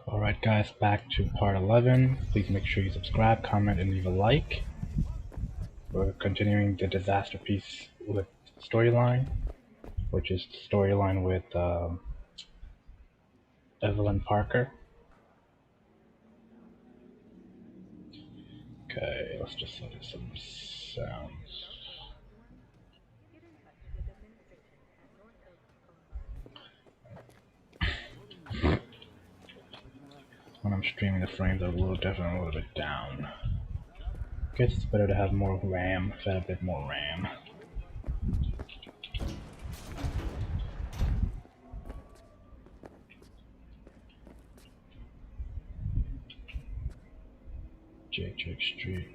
Alright guys, back to part 11. Please make sure you subscribe, comment, and leave a like. We're continuing the disaster piece with storyline, which is the storyline with Evelyn Parker. Okay, let's just set some sounds. When I'm streaming, the frames are definitely a little bit down. Guess it's better to have more RAM, if I had a bit more RAM. Jake Street.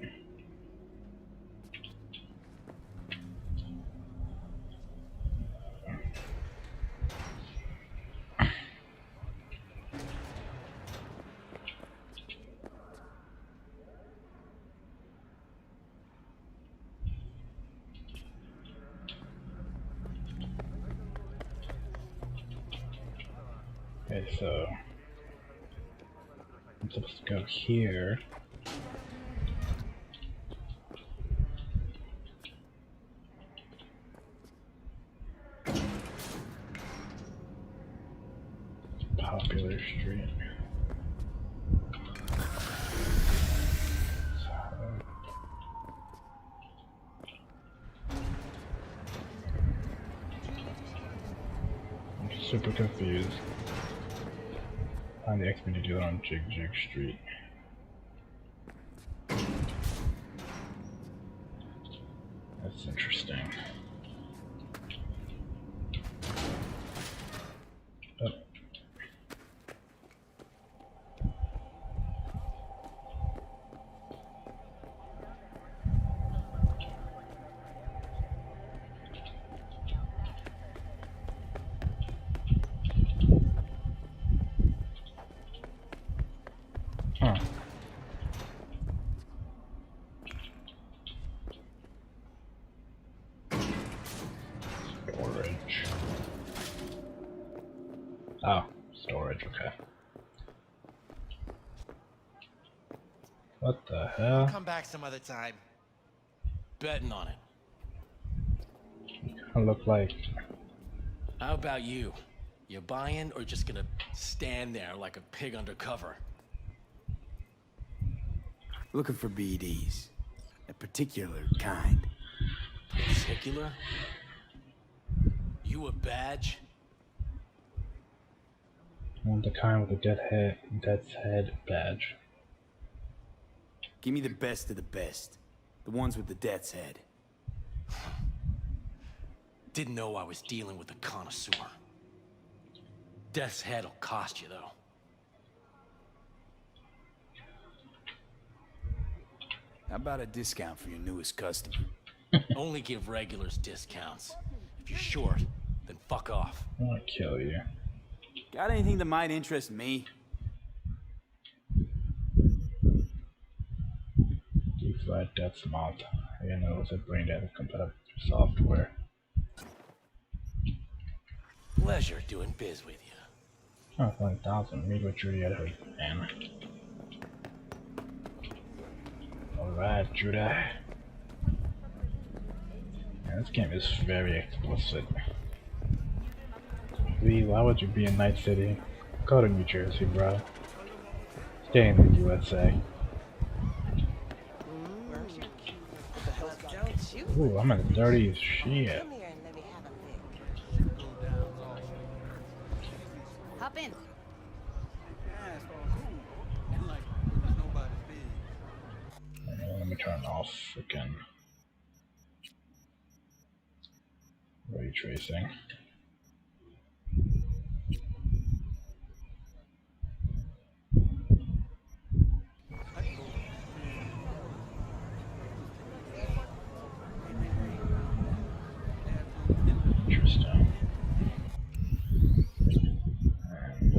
Okay, so I'm supposed to go here. Popular Street. I'm super confused. Find the X-Men to do it on Jig Street. That's interesting. Oh. Huh. Storage. Oh, storage, okay. What the hell? I'll come back some other time. Betting on it. I look like... How about you? You buying or just gonna stand there like a pig undercover? Looking for BDs. A particular kind. Particular? You a badge? I want the kind with the death's head badge. Give me the best of the best. The ones with the death's head. Didn't know I was dealing with a connoisseur. Death's head'll cost you, though. How about a discount for your newest customer? Only give regulars discounts. If you're short, then fuck off. I want to kill you. Got anything that might interest me? Deflate Death's Mouth. You know, it's a brain dead compatible software. Pleasure doing biz with you. Oh, 1,000. Read what Judy had heard, man. Alright, Judah. Yeah, this game is very explicit. Lee, why would you be in Night City? Go to New Jersey, bro. Stay in the USA. Ooh, I'm in the dirty shit. Hop in. Let me turn off again. Ray tracing. Interesting. And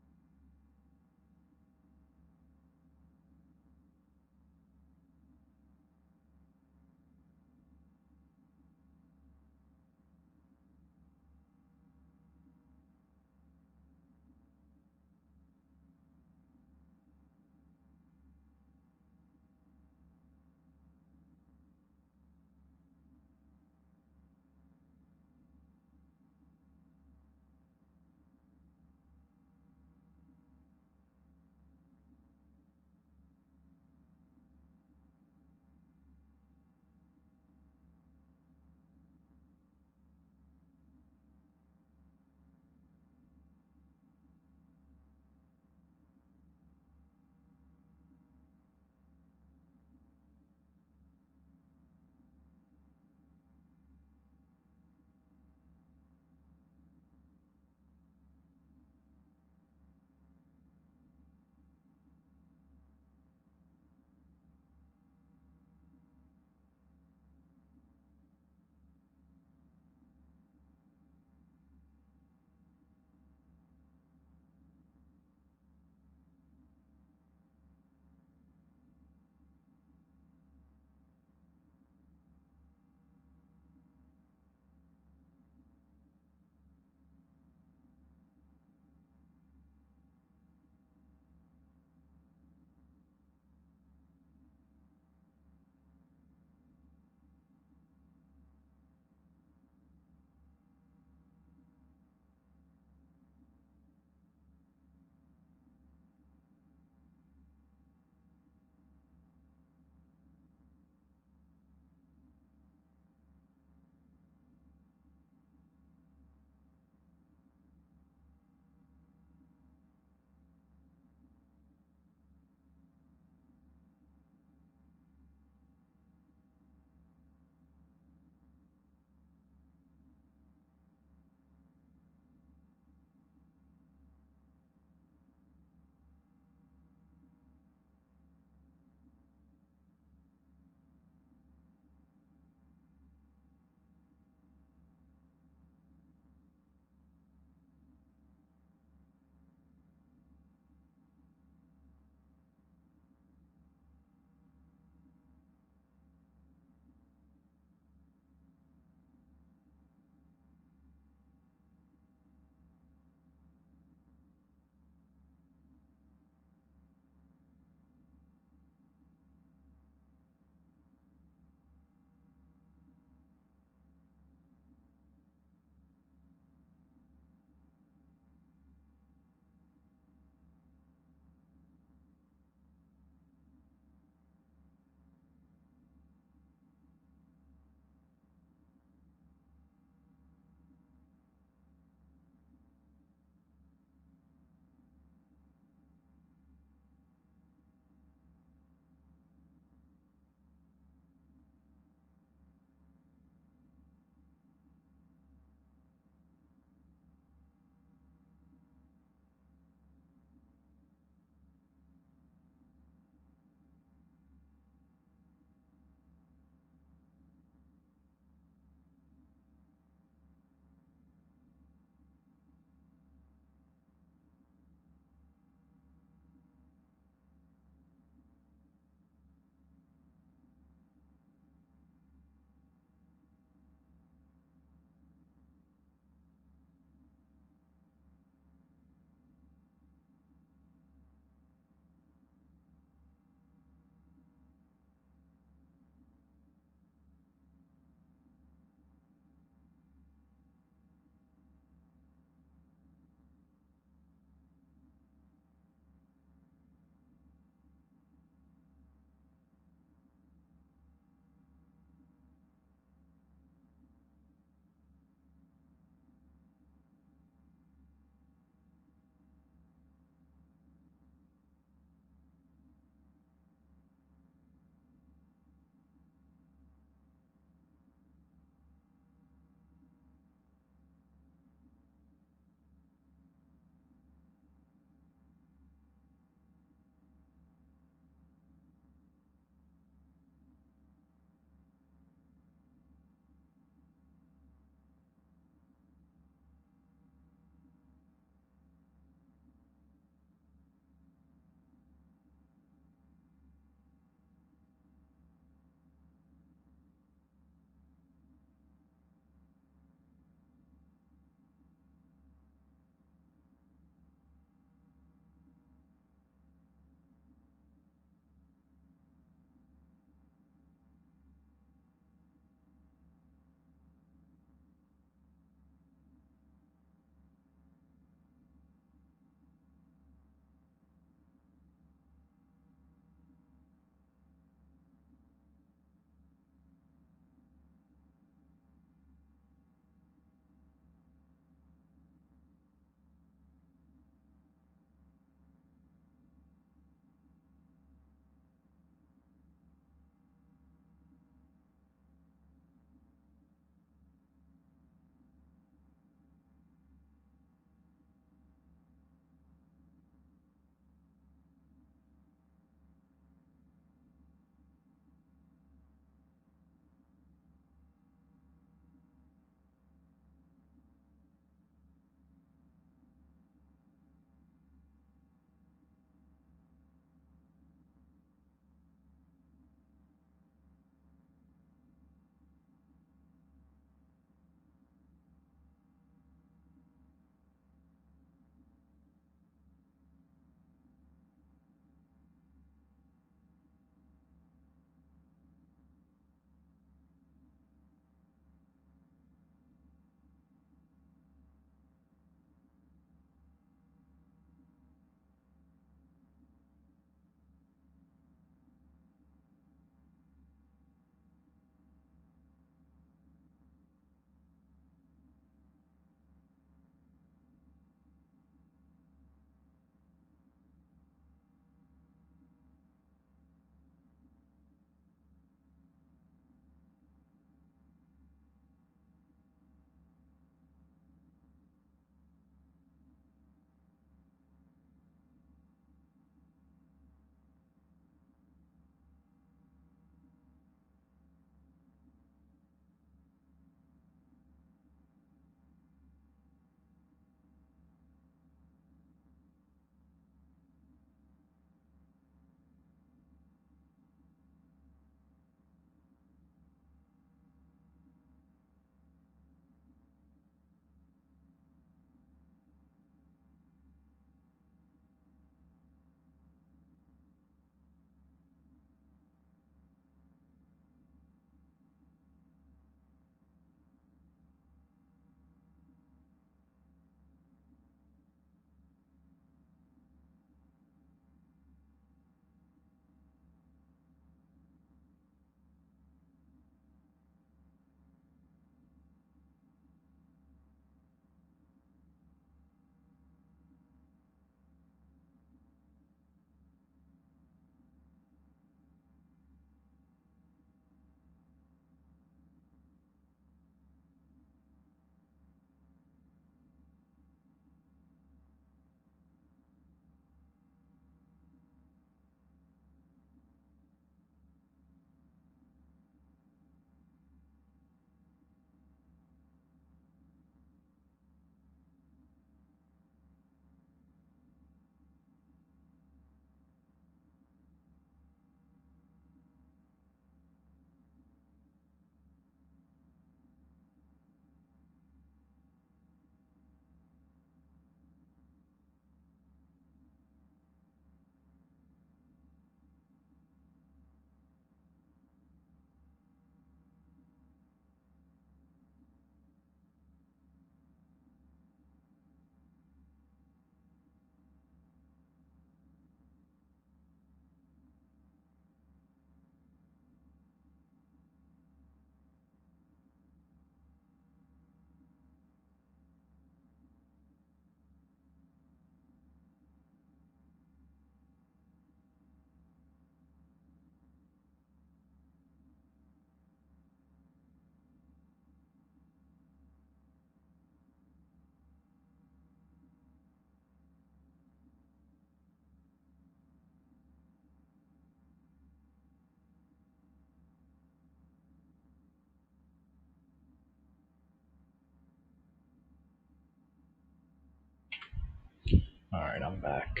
Alright, I'm back.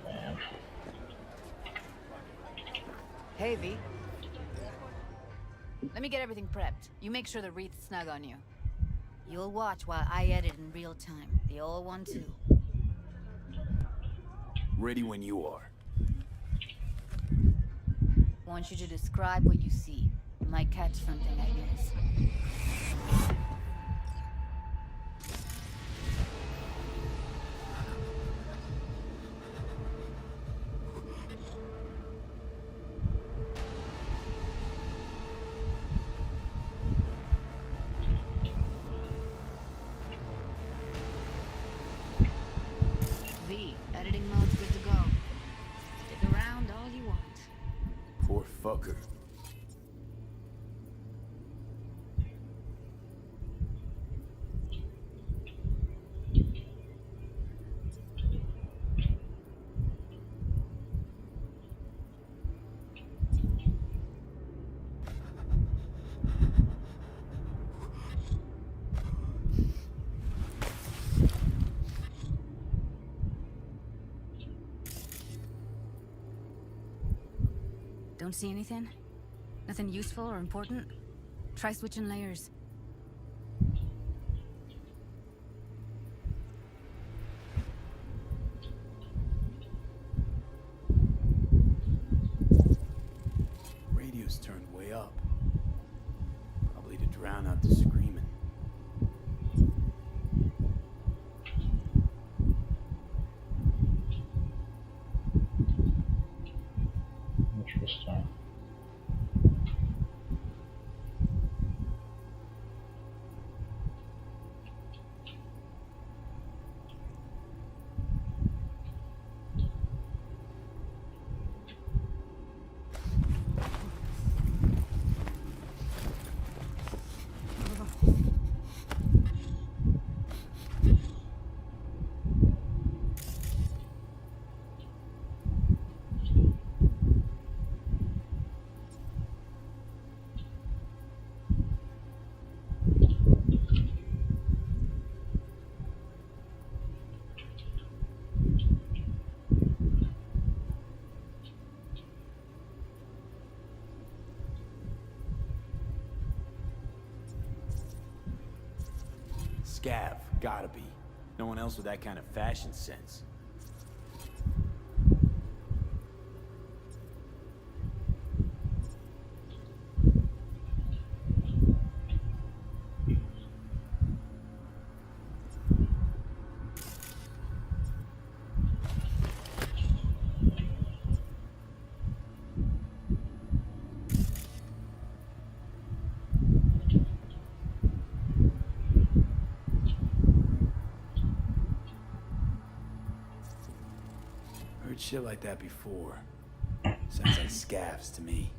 Bam. Hey, V. Let me get everything prepped. You make sure the wreath's snug on you. You'll watch while I edit in real time. The old one, too. Ready when you are. Want you to describe what you see. You might catch something, I guess. V, editing mode's good to go. Stick around all you want. Poor fucker. Don't see anything? Nothing useful or important? Try switching layers. Radio's turned way up. Probably to drown out the screaming. Interesting. Scav, gotta be. No one else with that kind of fashion sense. Heard shit like that before. Sounds like scavs to me.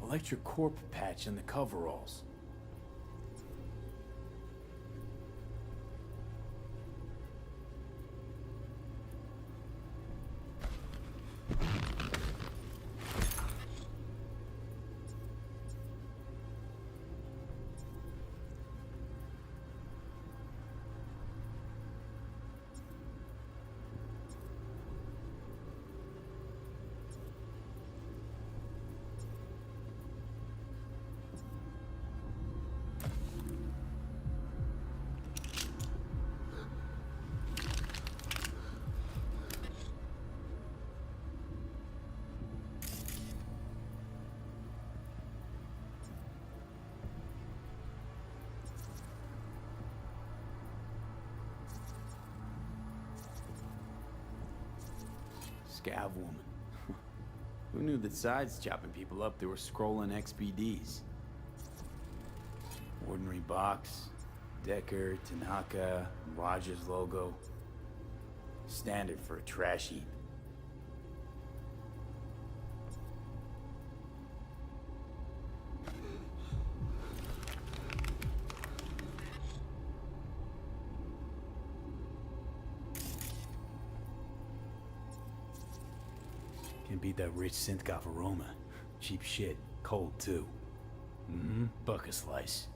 Electric corp patch in the coveralls. Scav woman. Who knew that sides chopping people up, they were scrolling XBDs? Ordinary box, Decker, Tanaka, Rogers logo. Standard for a trash heap. Can't beat that rich synth-goth aroma. Cheap shit. Cold, too. Buck a slice.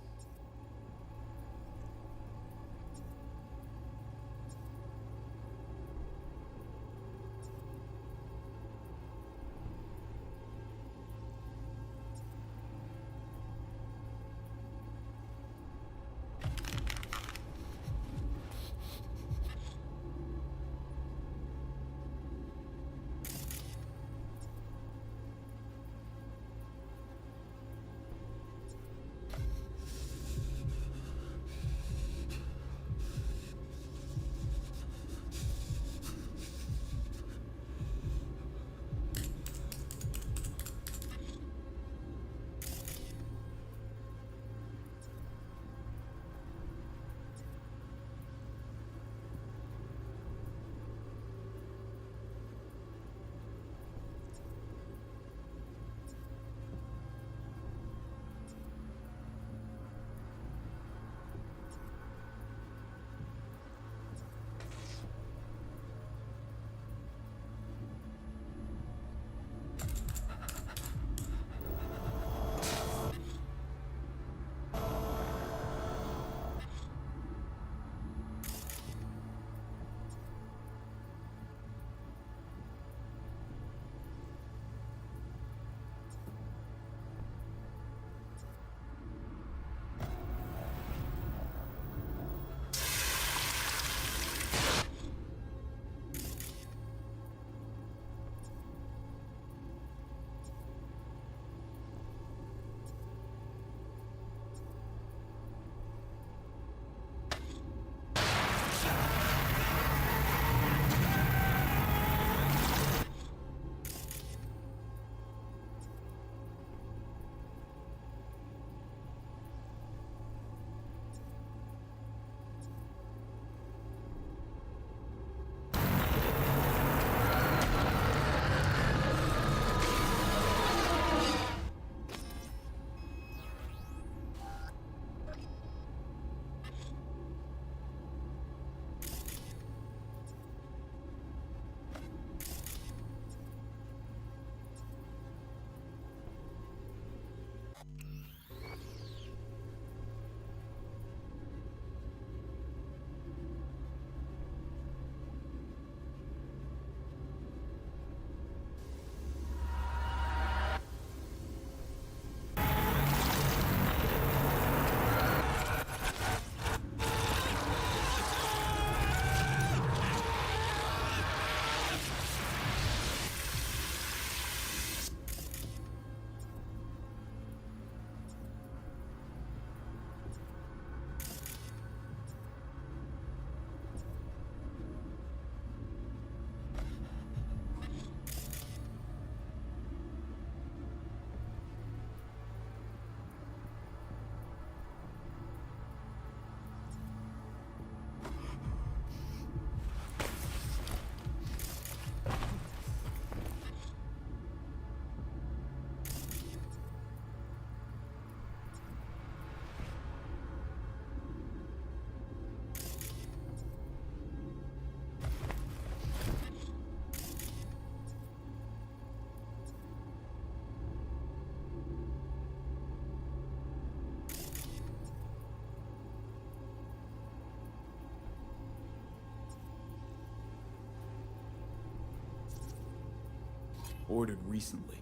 Ordered recently.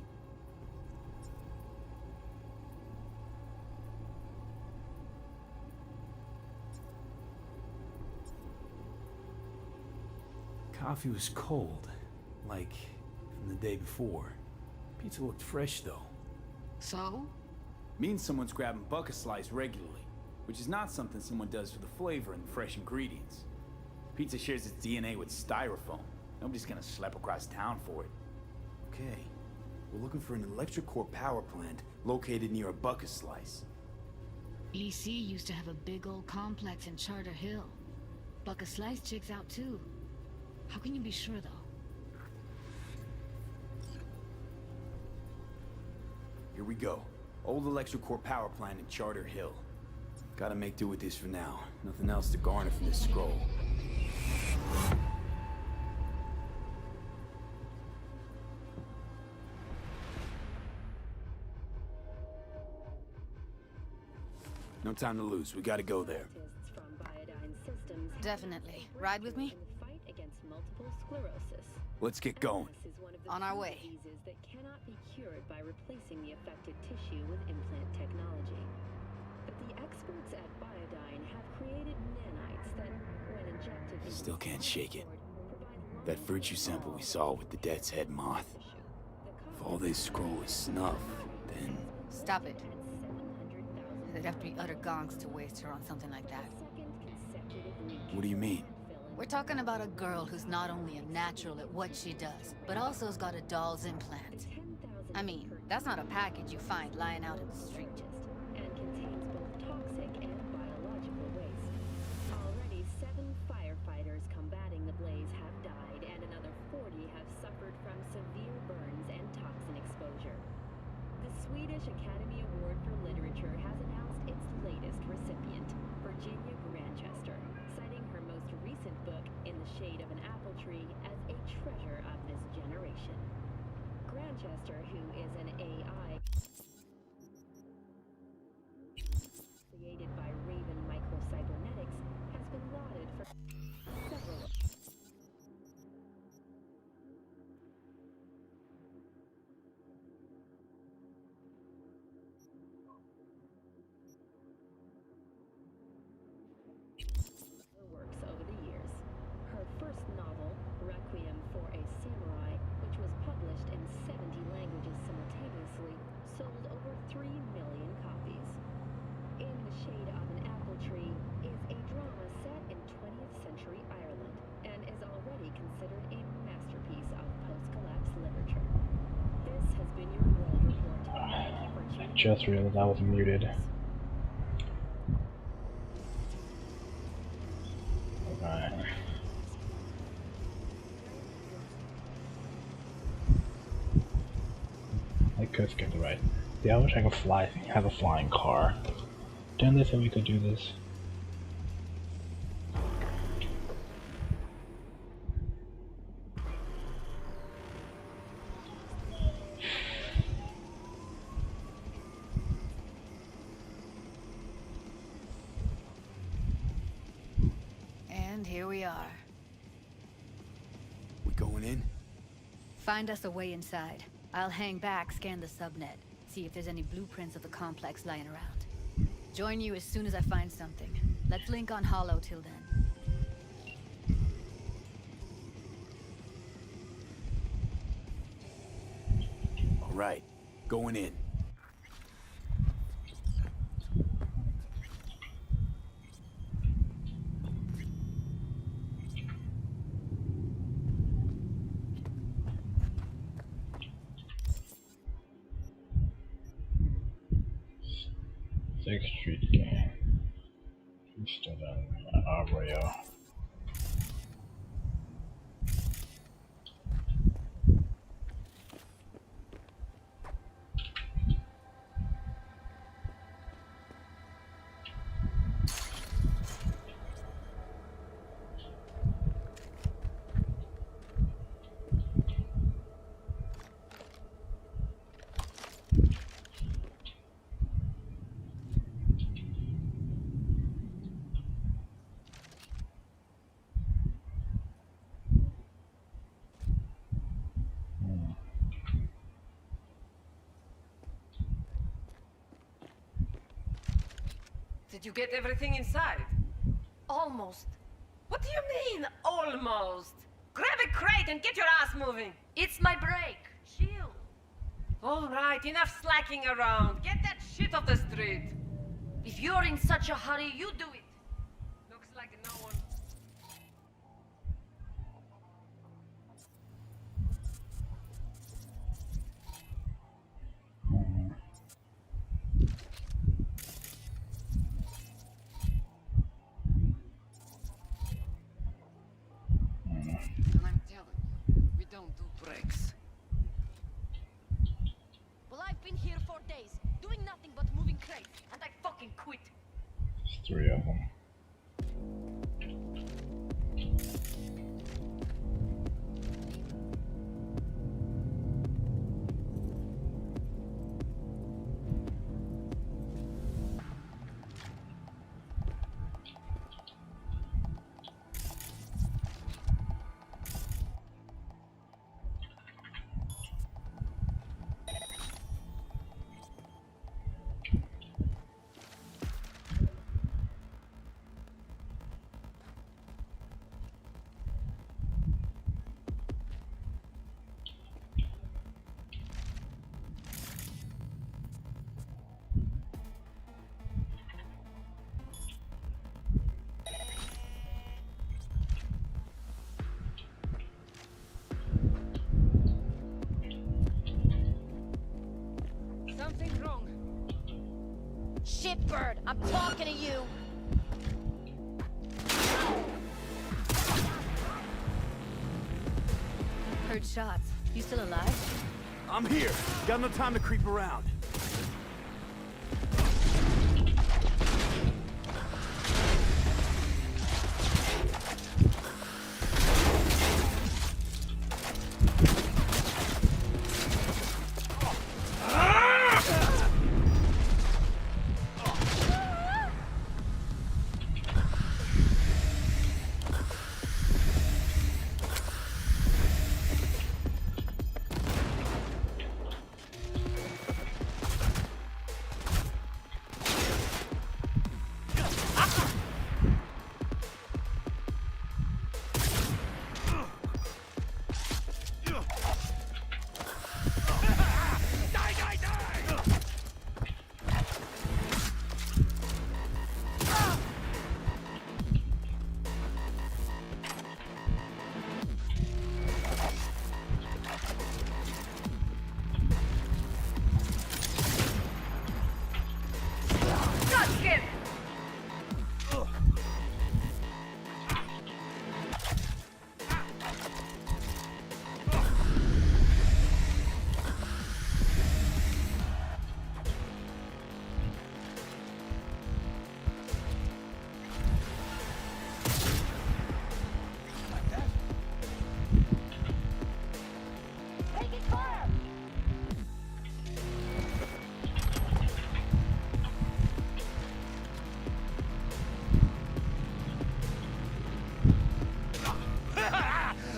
Coffee was cold, like from the day before. Pizza looked fresh though. So? Means someone's grabbing bucket slice regularly, which is not something someone does for the flavor and fresh ingredients. Pizza shares its DNA with styrofoam. Nobody's gonna schlep across town for it. Okay, we're looking for an electric core power plant located near a bucket slice. EC used to have a big old complex in Charter Hill. Bucket Slice checks out too. How can you be sure though? Here we go. Old electric core power plant in Charter Hill. Gotta make do with this for now. Nothing else to garner from this scroll. No time to lose. We gotta go there. Definitely. Ride with me? Let's get going. On our way. That cannot be cured by replacing the affected tissue with implant technology. But the experts at Biodyne have created nanites that, when injected into Still can't shake it. provide That virtue sample we saw with the Death's Head moth. If all this scroll is snuff, then... Stop it. They'd have to be utter gonks to waste her on something like that. What do you mean? We're talking about a girl who's not only a natural at what she does, but also has got a doll's implant. I mean, that's not a package you find lying out in the street. and contains both toxic and biological waste. Already 7 firefighters combating the blaze have died, and another 40 have suffered from severe burns and toxin exposure. The Swedish Academy Award for Literature has announced its latest recipient, Virginia Grantchester, citing her most recent book, In the Shade of an Apple Tree, as a treasure of this generation. Grantchester, who is an AI created by Raven Microcybernetics, has been lauded for several works over the years. Her first novel, Requiem for a Samurai, which was published in 70 languages simultaneously, sold over 3 million copies. In the Shade of an Apple Tree is a drama set in 20th century Ireland and is already considered a masterpiece of post-collapse literature. This has been your World Report. Thank you for tuning in. Just realized I was muted. Alright. I could skip the ride. Yeah, I wish I could have a flying car. Didn't they say we could do this? And here we are. We going in? Find us a way inside. I'll hang back, scan the subnet, see if there's any blueprints of the complex lying around. Join you as soon as I find something. Let's link on Hollow till then. All right, going in. Sixth Street game. He's still down in Arborio. Did you get everything inside? Almost. What do you mean, almost? Grab a crate and get your ass moving. It's my break. Chill. All right, enough slacking around. Get that shit off the street. If you're in such a hurry, you do it. Looks like no one... brakes. Well, I've been here for days, doing nothing but moving crates, And I fucking quit. There's 3 of them. Something's wrong. Shitbird, I'm talking to you. Heard shots. You still alive? I'm here. Got no time to creep around.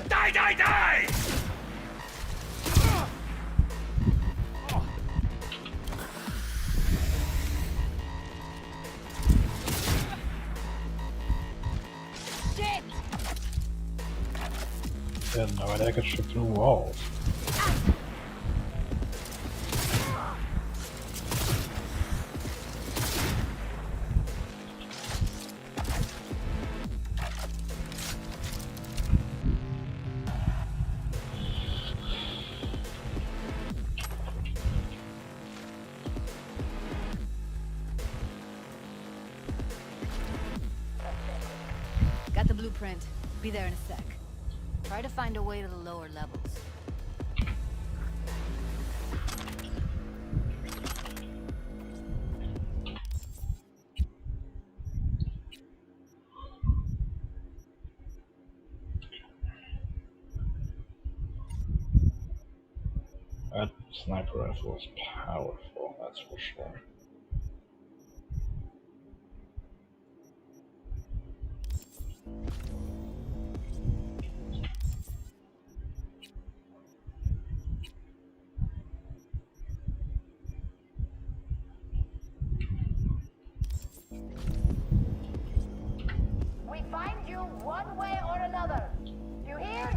Die, die, die! Shit! I had no idea I could shoot through walls. Got the blueprint. Be there in a sec. Try to find a way to the lower levels. That sniper rifle is powerful, that's for sure. We find you one way or another. You hear?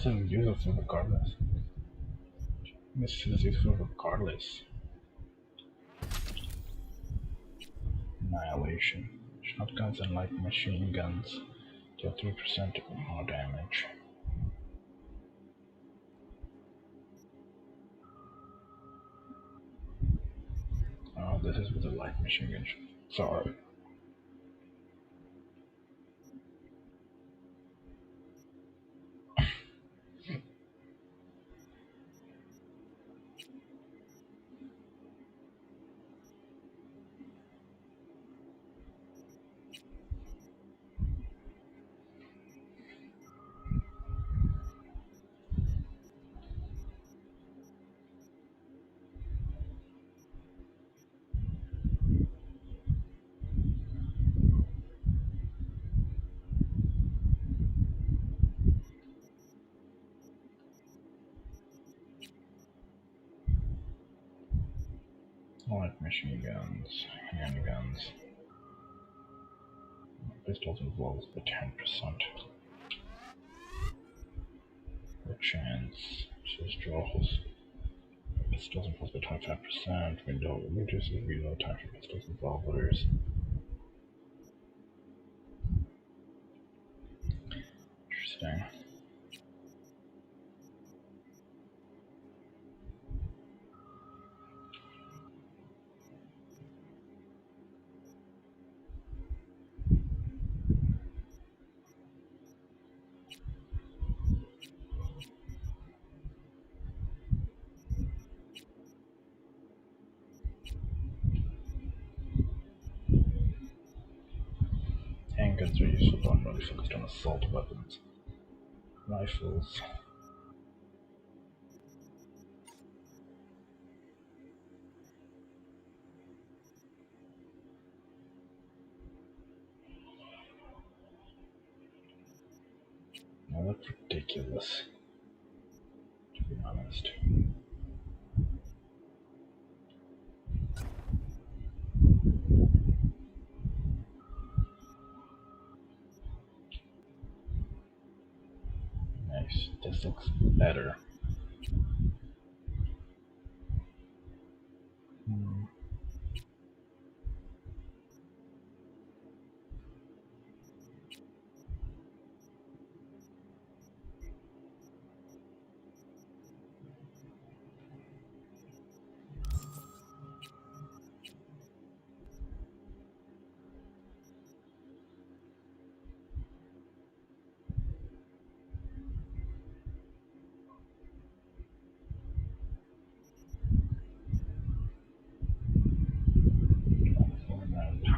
This is useful regardless. This is useful regardless. Annihilation. Shotguns and light machine guns deal 3% more damage. Oh, this is with the light machine gun. Sorry. Light machine guns, handguns, pistols and revolvers for 10%. The chance, says draws. Pistols and revolvers for 25%. Window reduces reload time for pistols and revolvers. Interesting. Handguns are useful, but I'm really focused on assault weapons. Rifles. Now that's ridiculous, to be honest. Nice, this looks better.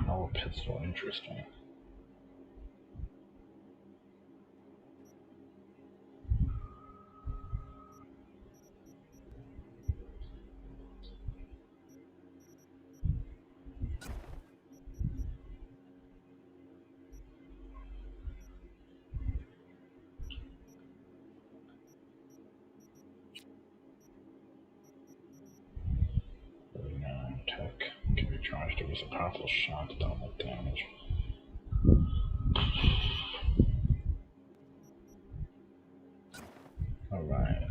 Power pistol, interesting. Tech can be charged to use a powerful shot to double damage. Alright.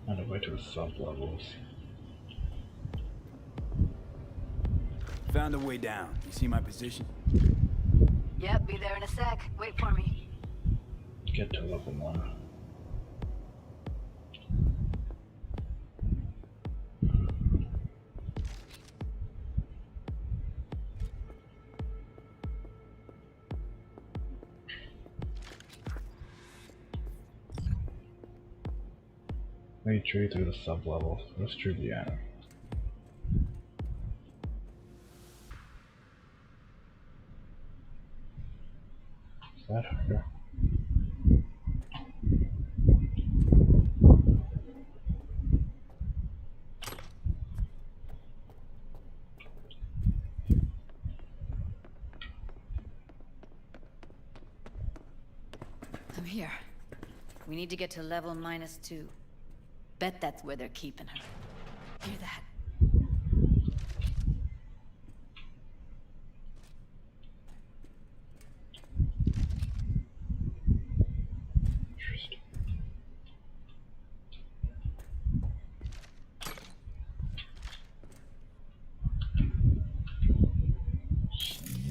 And away to the sub-levels. Found a way down. You see my position? Yep, be there in a sec. Wait for me. Get to level 1. Retreat through the sub-level. Let's try the end. Is that her? I'm here. We need to get to level -2. Bet that's where they're keeping her. Hear that?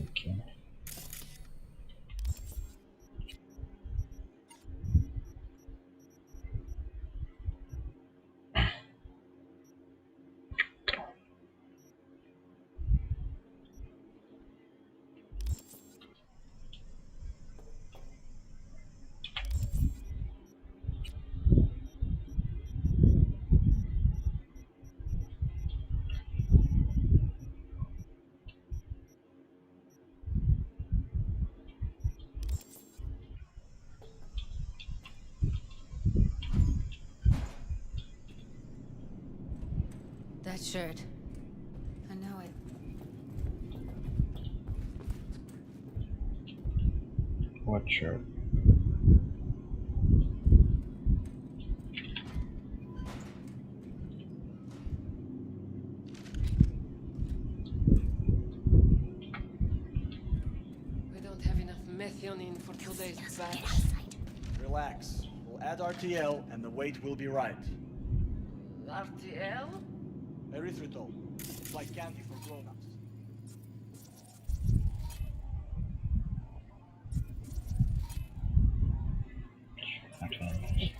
Okay. That shirt. I know it. What shirt? We don't have enough methionine for today's batch. Relax. We'll add RTL and the weight will be right. RTL? Erythritol. It's like candy for grown-ups. Okay.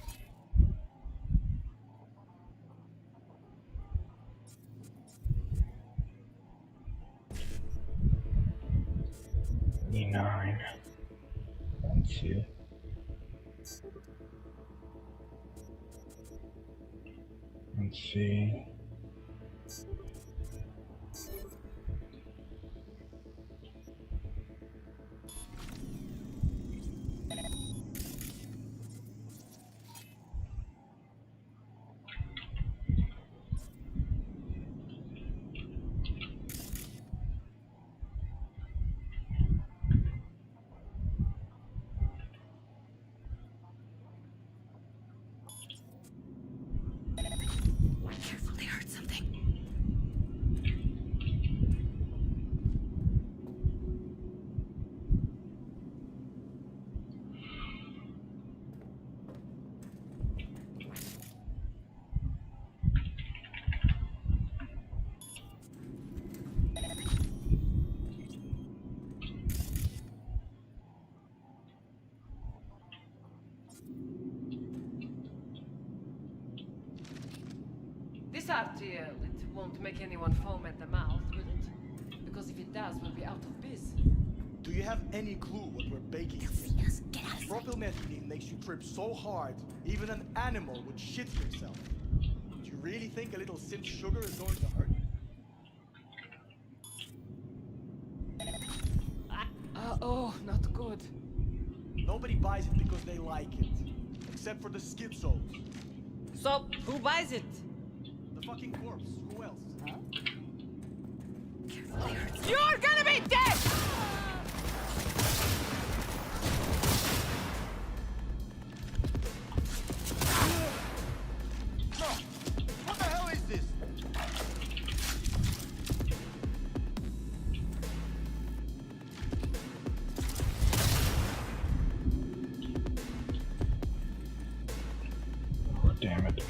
E9. Let's see. Let's see. Careful, they heard something. This RTL, it won't make anyone foam at the mouth, will it? Because if it does, we'll be out of biz. Do you have any clue what we're baking here? Get out of sight. Propylmethylene makes you trip so hard, even an animal would shit himself. Do you really think a little synth sugar is going to hurt? Oh, not good. Nobody buys it because they like it. Except for the schizos. So, who buys it? The fucking corpse. Who else? Huh? You're gonna be dead! No! What the hell is this? Oh, damn it.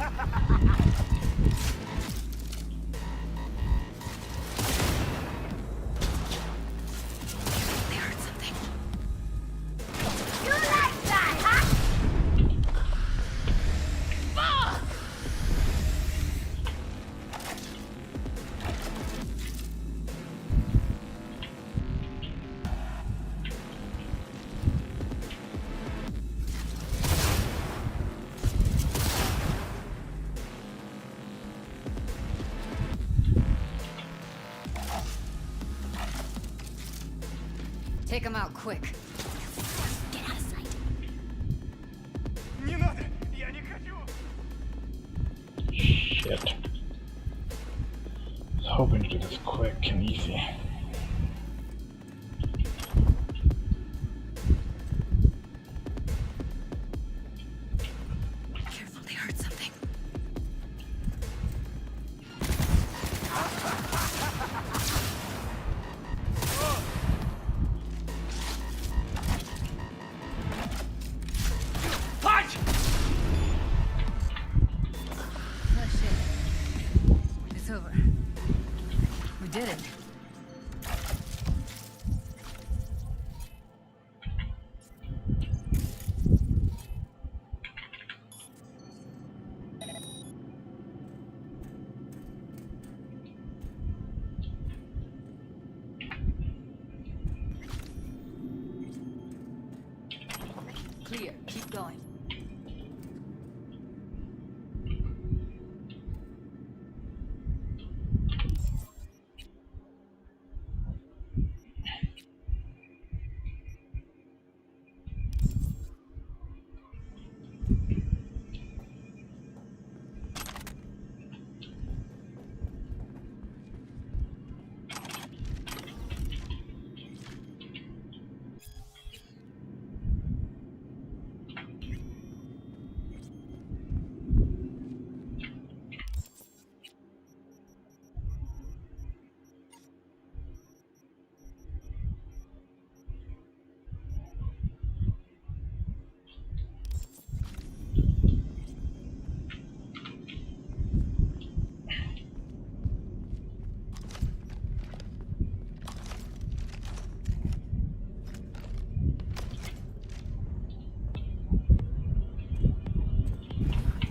You like that, huh? Take him out quick. Get out of sight. Не надо! Я не хочу! Shit. I was hoping to do this quick and easy. Careful, they heard something. Punch! Oh shit. It's over. We did it. Clear. Keep going.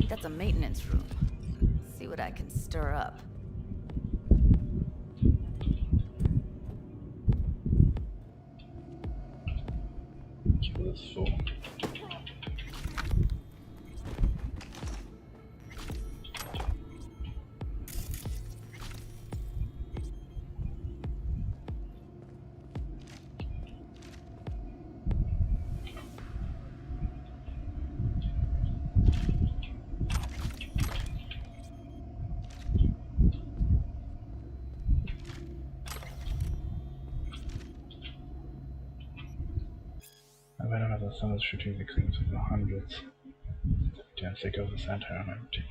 That's a maintenance room. See what I can stir up. Kill this fool. I don't have some of the strategic things in the hundreds. Can't take over the center and empty.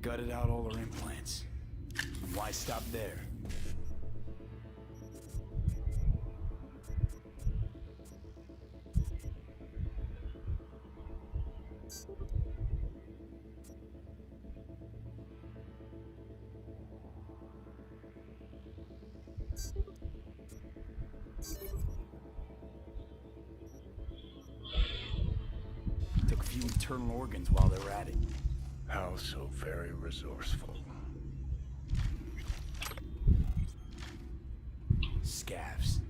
Gutted out all her implants. Why stop there? Took a few internal organs while they were at it. How so very resourceful. Scavs.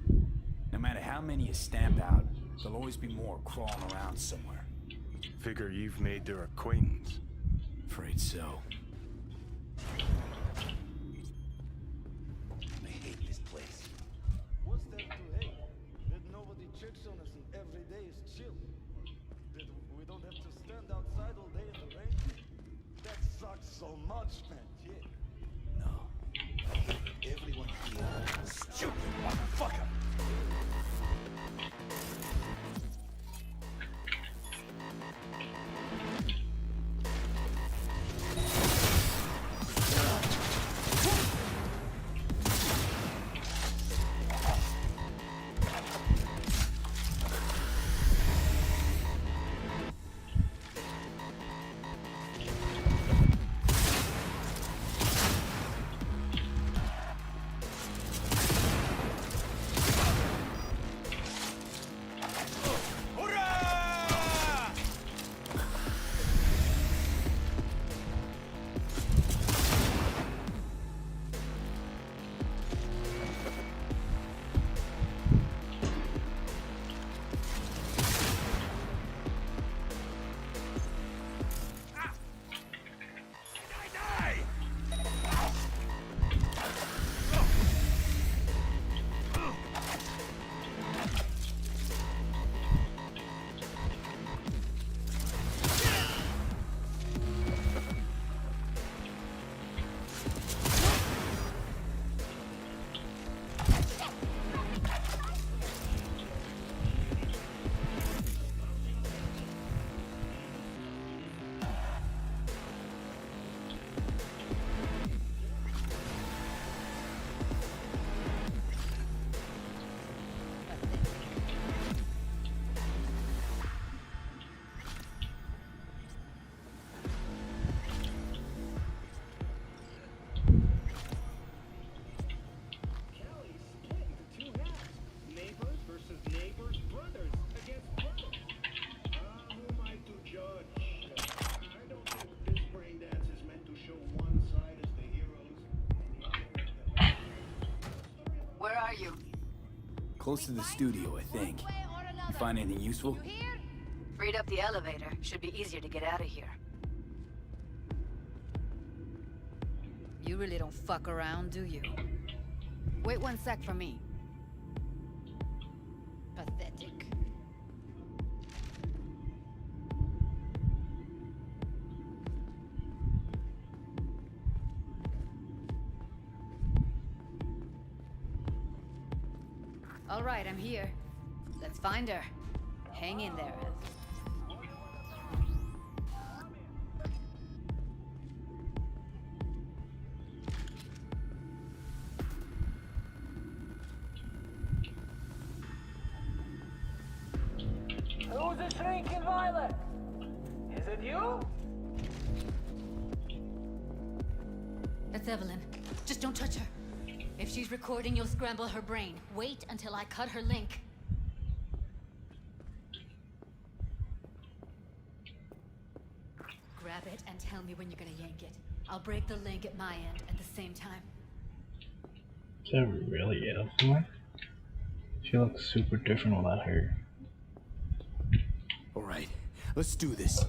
No matter how many you stamp out, there'll always be more crawling around somewhere. Figure you've made their acquaintance. Afraid so. I hate this place. What's there to hate? That nobody checks on us and every day is chill. That we don't have to stand outside all day in the rain. That sucks so much, man. Yeah. No. Everyone here is stupid motherfucker. Close to the studio, I think. You find anything useful? You hear? Freed up the elevator. Should be easier to get out of here. You really don't fuck around, do you? Wait 1 sec for me. Pathetic. All right, I'm here. Let's find her. Hang in there, Ev. Who's the shrinking violet? Is it you? That's Evelyn. Just don't touch her. If she's recording, you'll scramble her brain. Wait until I cut her link. Grab it and tell me when you're gonna yank it. I'll break the link at my end at the same time. Is that really Evelyn? She looks super different without her. Alright, let's do this.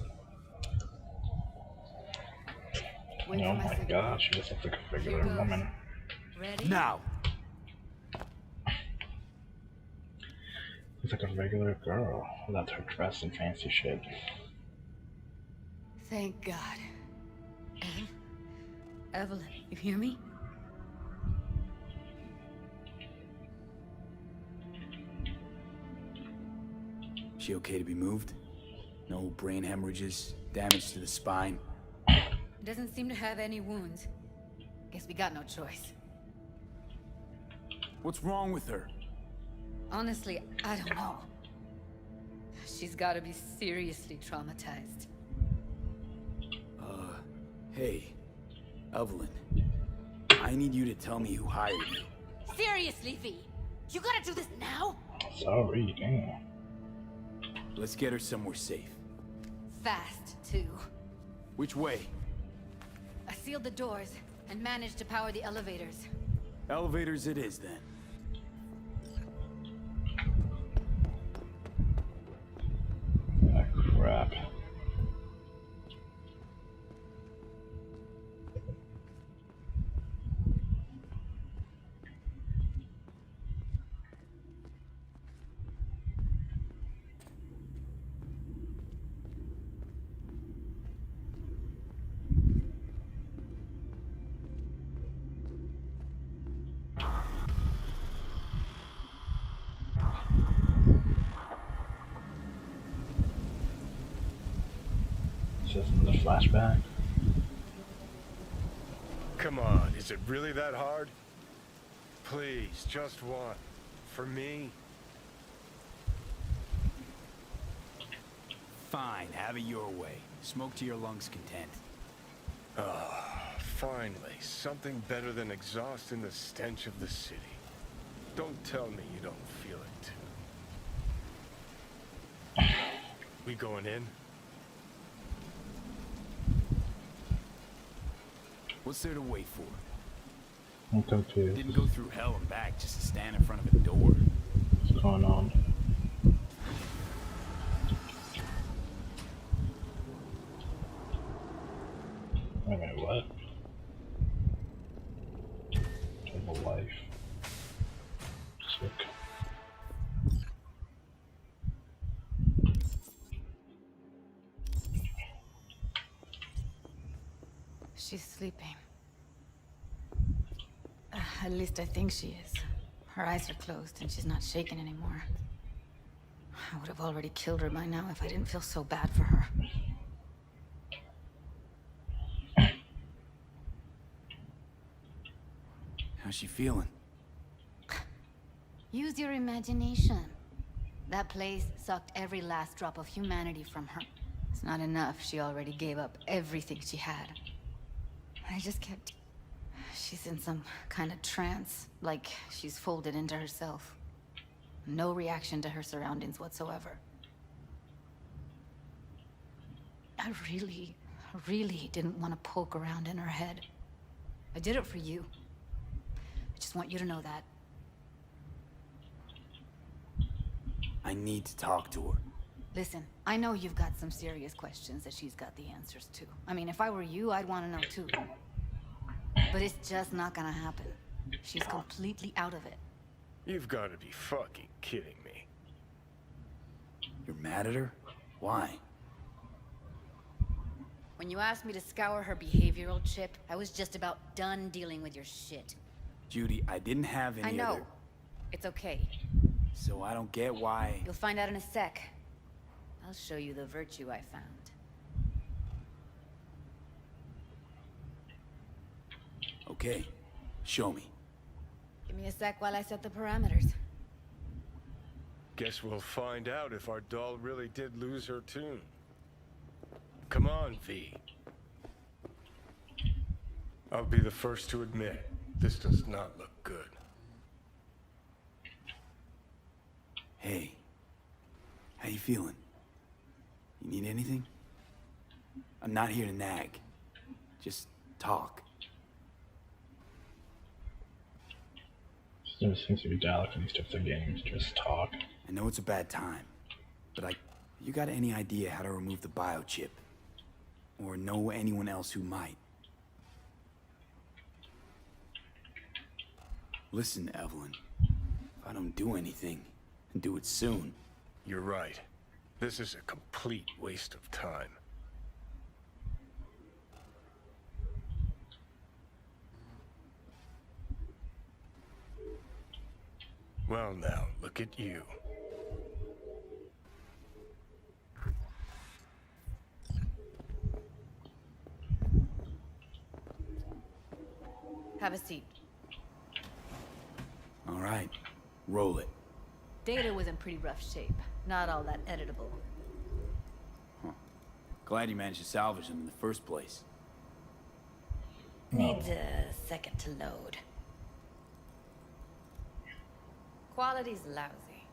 Wait Oh for my signal. god, she just looks like a regular Here goes. woman. Ready? Now! Looks like a regular girl without her dress and fancy shit. Thank God. Evelyn, you hear me? She okay to be moved? No brain hemorrhages, damage to the spine? Doesn't seem to have any wounds. Guess we got no choice. What's wrong with her? Honestly, I don't know. She's gotta be seriously traumatized. Hey, Evelyn. I need you to tell me who hired you. Seriously, V? You gotta do this now? Sorry, damn. Let's get her somewhere safe. Fast, too. Which way? I sealed the doors and managed to power the elevators. Elevators it is, then. Ah, crap. Just in the flashback. Come on, is it really that hard? Please, just one. For me? Fine, have it your way. Smoke to your lungs' content. Finally, something better than exhaust in the stench of the city. Don't tell me you don't feel it too. We going in? What's there to wait for? I'm confused. Didn't go through hell and back just to stand in front of a door. What's going on? Wait a minute, what? Double life. Sick. She's sleeping. At least I think she is. Her eyes are closed and she's not shaking anymore. I would have already killed her by now if I didn't feel so bad for her. How's she feeling? Use your imagination. That place sucked every last drop of humanity from her. It's not enough. She already gave up everything she had. I just kept... She's in some kind of trance, like she's folded into herself. No reaction to her surroundings whatsoever. I really didn't want to poke around in her head. I did it for you. I just want you to know that. I need to talk to her. Listen, I know you've got some serious questions that she's got the answers to. I mean, if I were you, I'd want to know too. But it's just not gonna happen. She's completely out of it. You've got to be fucking kidding me. You're mad at her? Why? When you asked me to scour her behavioral chip, I was just about done dealing with your shit. Judy, I didn't have any I know. other... It's okay. So I don't get why... You'll find out in a sec. I'll show you the virtue I found. Okay, show me. Give me a sec while I set the parameters. Guess we'll find out if our doll really did lose her tune. Come on, V. I'll be the first to admit, this does not look good. Hey, how you feeling? You need anything? I'm not here to nag. Just talk. There seems to be dialogue in these types of games. Just talk. I know it's a bad time, but you got any idea how to remove the biochip? Or know anyone else who might? Listen, Evelyn. If I don't do anything, and do it soon... You're right. This is a complete waste of time. Well now, look at you. Have a seat. All right, roll it. Data was in pretty rough shape. Not all that editable. Huh. Glad you managed to salvage them in the first place. Needs a second to load. Quality's lousy,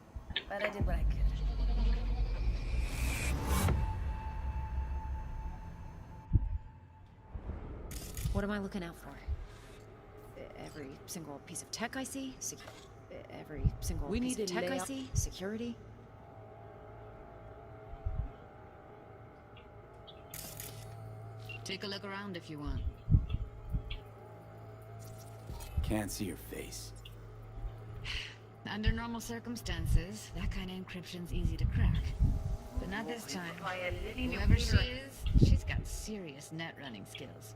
but I did what I could. What am I looking out for? Every single piece of tech I see? Every single piece of tech I see? Security? Take a look around if you want. Can't see your face. Under normal circumstances, that kind of encryption's easy to crack. But not this time. Whoever she is, she's got serious net running skills.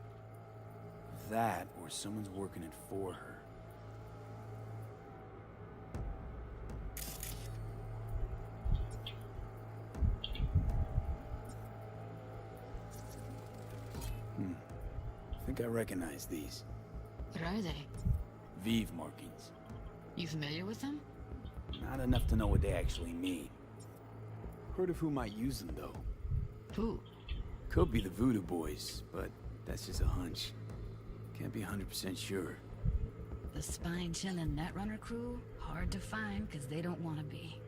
That, or someone's working it for her. I think I recognize these. What are they? Vive markings. You familiar with them? Not enough to know what they actually mean. Heard of who might use them, though. Who? Could be the Voodoo Boys, but that's just a hunch. Can't be 100% sure. The spine-chilling Netrunner crew? Hard to find, because they don't want to be.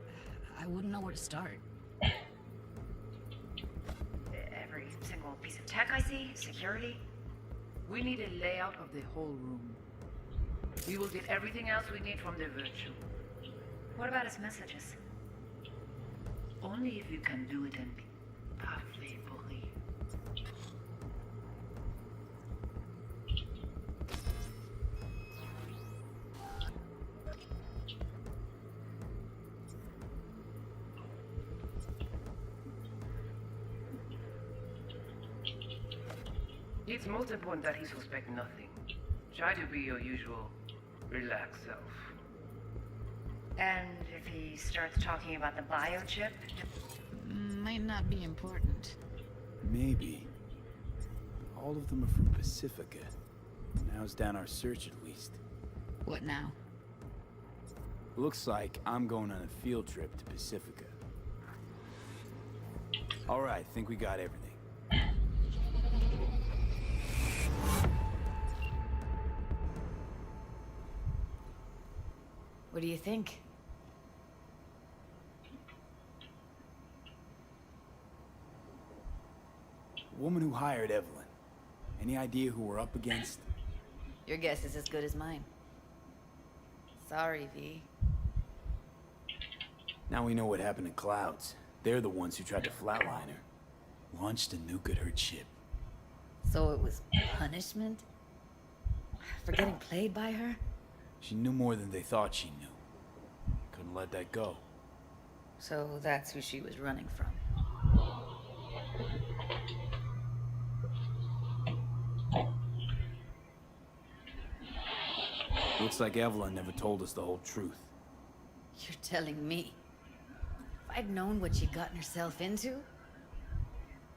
I wouldn't know where to start. Every single piece of tech I see? Security? We need a layout of the whole room. We will get everything else we need from the virtual. What about his messages? Only if you can do it and parfait pourri. It's most important that he suspect nothing. Try to be your usual, relaxed self. And if he starts talking about the biochip? Might not be important. Maybe. All of them are from Pacifica. Now's down our search at least. What now? Looks like I'm going on a field trip to Pacifica. All right, think we got everything. What do you think? Woman who hired Evelyn. Any idea who we're up against? Your guess is as good as mine. Sorry, V. Now we know what happened to Clouds. They're the ones who tried to flatline her. Launched a nuke at her chip. So it was punishment? For getting played by her? She knew more than they thought she knew. Couldn't let that go. So that's who she was running from. Looks like Evelyn never told us the whole truth. You're telling me? If I'd known what she'd gotten herself into?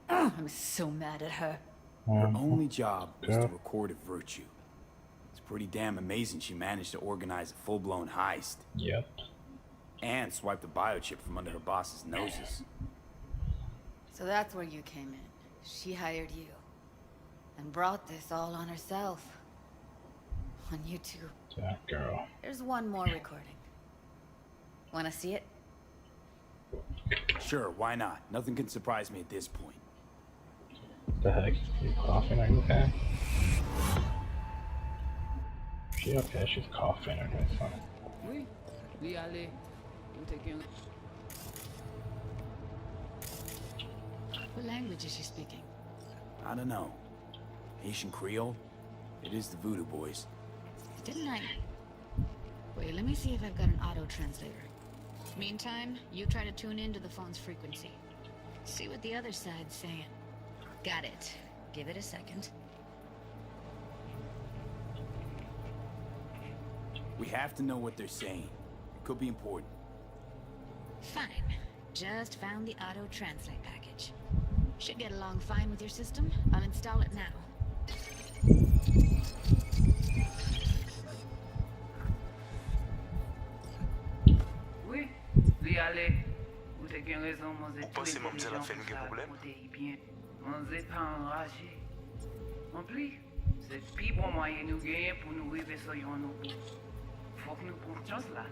Oh, I'm so mad at her. Her only job was to record a virtue. It's pretty damn amazing she managed to organize a full-blown heist. Yep. And swipe the biochip from under her boss's noses. So that's where you came in. She hired you. And brought this all on herself. On you two. That girl. There's one more recording. Wanna see it? Sure, why not? Nothing can surprise me at this point. What the heck? You coughing? Are you okay? She okay? She's coughing. Okay, it's fine. Oui, oui, allez. What language is she speaking? I don't know. Haitian Creole? It is the Voodoo Boys. Didn't I? Wait, let me see if I've got an auto translator. Meantime, you try to tune into the phone's frequency. See what the other side's saying. Got it. Give it a second. We have to know what they're saying. It could be important. Fine. Just found the auto translate package. Should get along fine with your system. I'll install it now. Oui, oui, allez. Vous avez bien raison, moi j'ai tous les intelligents pour ça, écoutez bien. Moi j'ai pas enragé. En plus, c'est le plus bon moyen nous gagner pour nous arriver sur nos bouts. Faut que nous prenions chance là.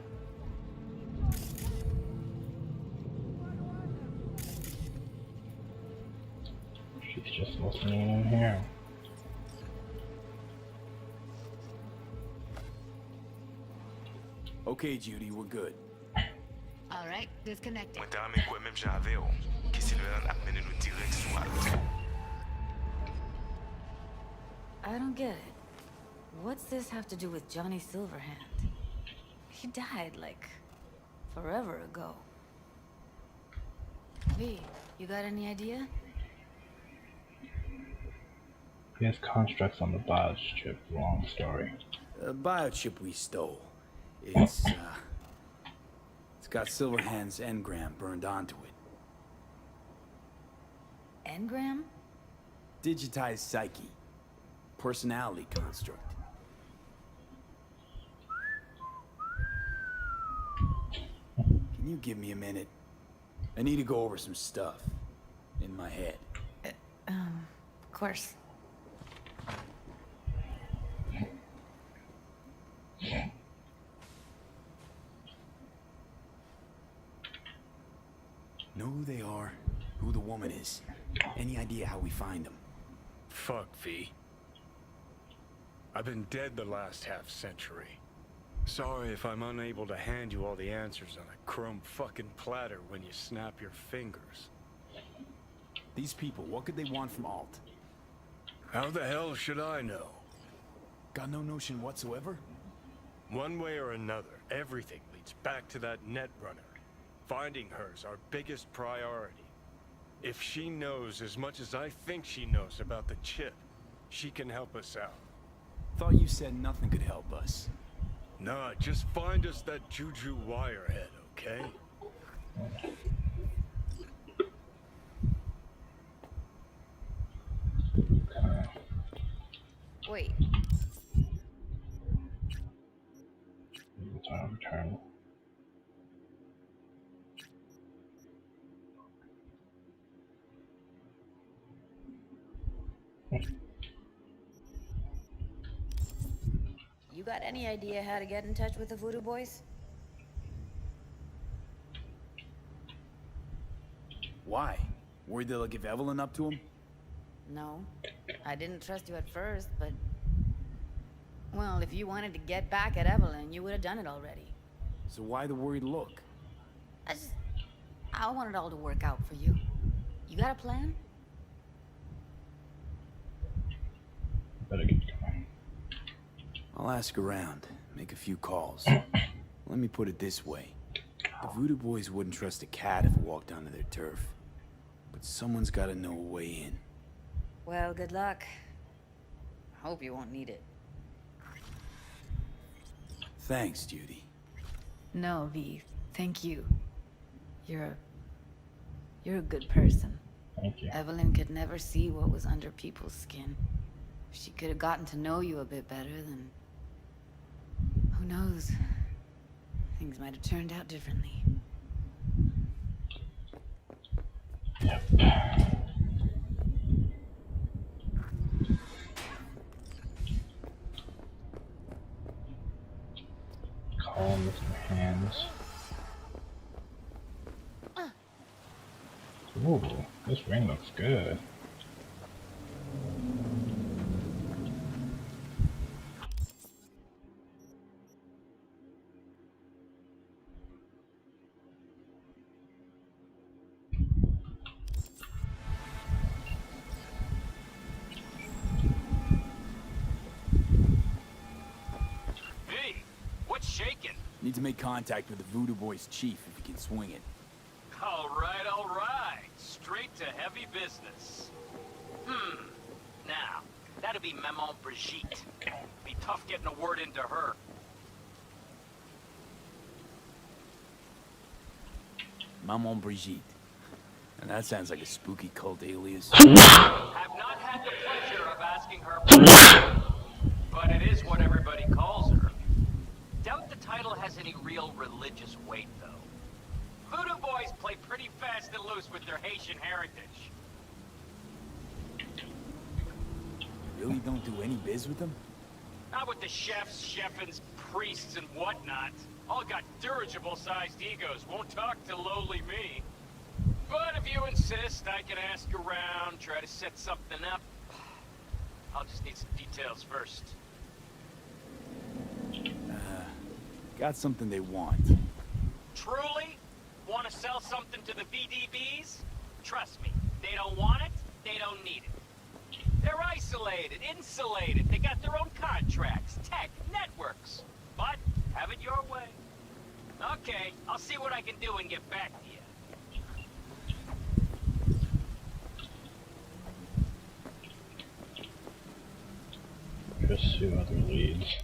She's just listening in here. Okay, Judy, we're good. All right, disconnected. I don't get it. What's this have to do with Johnny Silverhand? He died, like, forever ago. V, you got any idea? He has constructs on the BIOS chip. Long story. The biochip we stole. It's got Silverhand's engram burned onto it. Engram? Digitized psyche. Personality construct. Can you give me a minute? I need to go over some stuff in my head. Of course. Know who they are, who the woman is. Any idea how we find them? Fuck, V. I've been dead the last half-century. Sorry if I'm unable to hand you all the answers on a chrome fucking platter when you snap your fingers. These people, what could they want from Alt? How the hell should I know? Got no notion whatsoever? One way or another, everything leads back to that Netrunner. Finding her's our biggest priority. If she knows as much as I think she knows about the chip, she can help us out. Thought you said nothing could help us. Nah, just find us that Juju wirehead, okay? Wait. Return. You got any idea how to get in touch with the Voodoo Boys? Why? Worried they'll give Evelyn up to him? No. I didn't trust you at first, but... Well, if you wanted to get back at Evelyn, you would have done it already. So why the worried look? I want it all to work out for you. You got a plan? Better get going. I'll ask around, make a few calls. Let me put it this way. The Voodoo Boys wouldn't trust a cat if it walked onto their turf. But someone's gotta know a way in. Well, good luck. Hope you won't need it. Thanks, Judy. No, V. Thank you. You're a good person. Thank you. Evelyn could never see what was under people's skin. If she could have gotten to know you a bit better, then who knows? Things might have turned out differently. Yep. Call Mr. Hands. Ooh, this ring looks good. Hey, what's shaking? Need to make contact with the Voodoo Boys chief if you can swing it. All right, all right. Straight to heavy business. Now, that'd be Maman Brigitte. Be tough getting a word into her. Maman Brigitte. And that sounds like a spooky cult alias. Have not had the pleasure of asking her, but it is what everybody calls her. Doubt the title has any real religious weight, though. Voodoo Boys play pretty fast and loose with their Haitian heritage. Really don't do any biz with them? Not with the chefs, chefins, priests, and whatnot. All got dirigible-sized egos, won't talk to lowly me. But if you insist, I can ask around, try to set something up. I'll just need some details first. Got something they want. Truly? Want to sell something to the VDBs? Trust me, they don't want it, they don't need it. They're isolated, insulated, they got their own contracts, tech, networks. But, have it your way. Okay, I'll see what I can do and get back to you. Pursue other leads.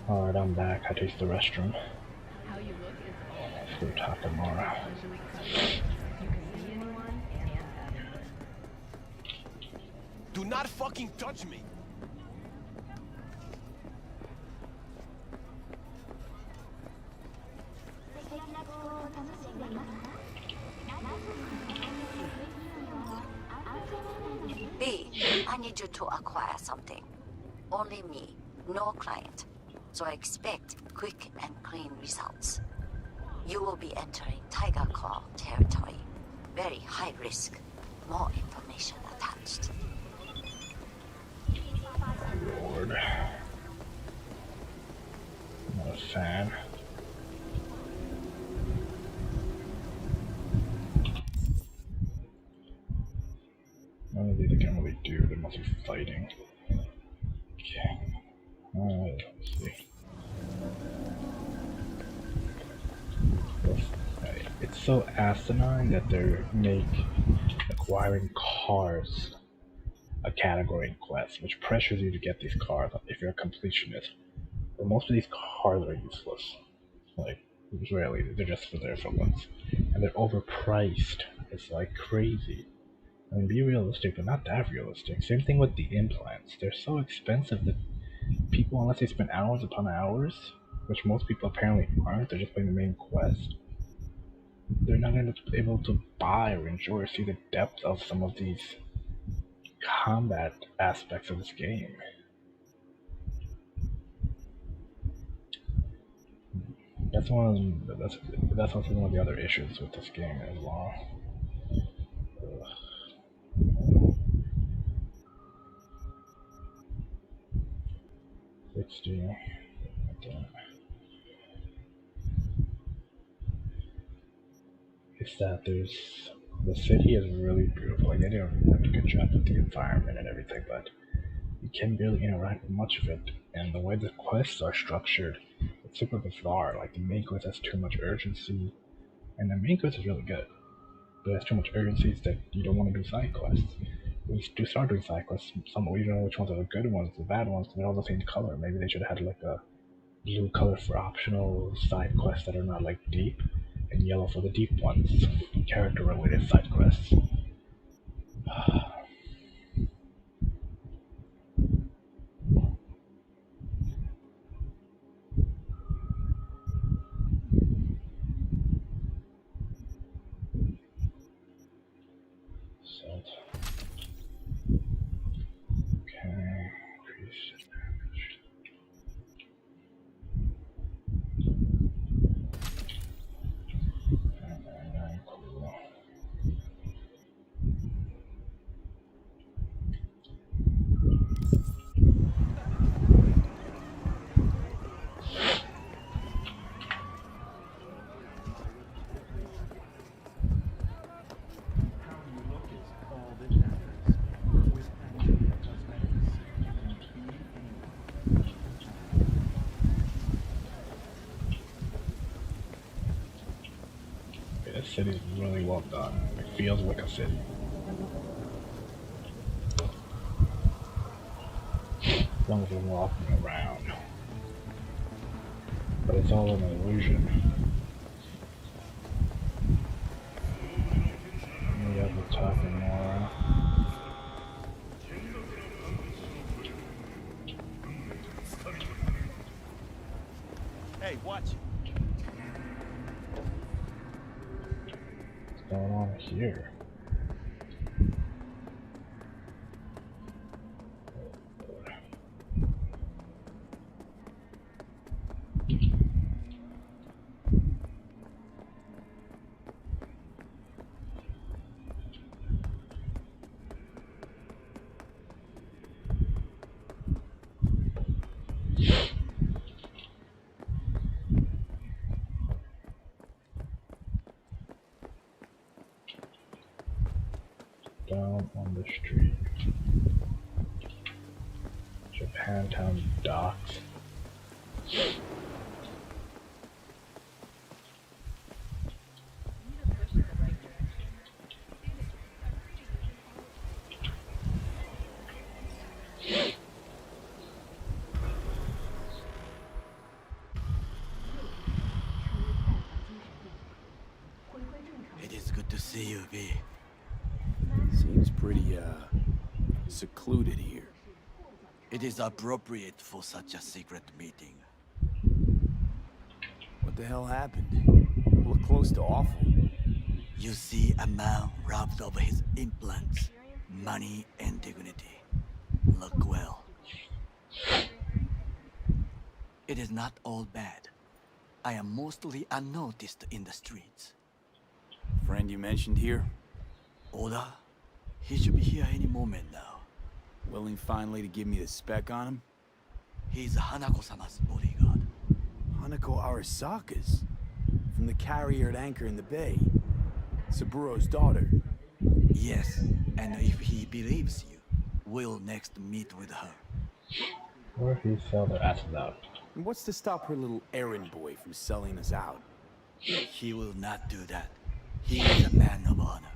Alright, I'm back. I used the restroom. How you look is all Let's go talk to Mara. especially customers. You can be anyone and have anyone. Do not fucking touch me! B, I need you to acquire something. Only me, no client. So I expect quick and clean results. You will be entering Tiger Claw territory. Very high risk. More information attached. Lord. Not a fan. None of these I can't really do. They must be fighting. Okay. Alright, let's see. It's so asinine that they make acquiring cars a category in Quest, which pressures you to get these cars if you're a completionist. But most of these cars are useless. Like, really, they're just there for once. And they're overpriced. It's like crazy. I mean, be realistic, but not that realistic. Same thing with the implants. They're so expensive that people, unless they spend hours upon hours, which most people apparently aren't, they're just playing the main quest, they're not going to be able to buy or enjoy or see the depth of some of these combat aspects of this game. That's also one of the other issues with this game as well. Ugh. 60. It's that the city is really beautiful. Like, they did a really good job with the environment and everything, but you can't really interact with much of it. And the way the quests are structured, it's super bizarre. Like, the main quest has too much urgency, and the main quest is really good, but it has too much urgency that you don't want to do side quests. When you start doing side quests, you don't know which ones are the good ones, the bad ones. They're all the same color. Maybe they should have had like a blue color for optional side quests that are not like deep, and yellow for the deep ones, character related side quests. Set. Okay, increase damage. Cool. This city is really well done. It feels like a city. As long as you're walking around. But it's all an illusion. We have the talking more. Hey, watch it. What's going on here? Down on the street. Japantown docks. be? Seems pretty, secluded here. It is appropriate for such a secret meeting. What the hell happened? Look close to awful. You see a man robbed of his implants, money and dignity. Look well. It is not all bad. I am mostly unnoticed in the streets. Friend you mentioned here? Oda? He should be here any moment now. Willing finally to give me the spec on him? He's Hanako-sama's bodyguard. Hanako Arasaka's? From the carrier at anchor in the bay. Saburo's daughter. Yes, and if he believes you, we'll next meet with her. Or he sell their asses out. And what's to stop her little errand boy from selling us out? He will not do that. He is a man of honor.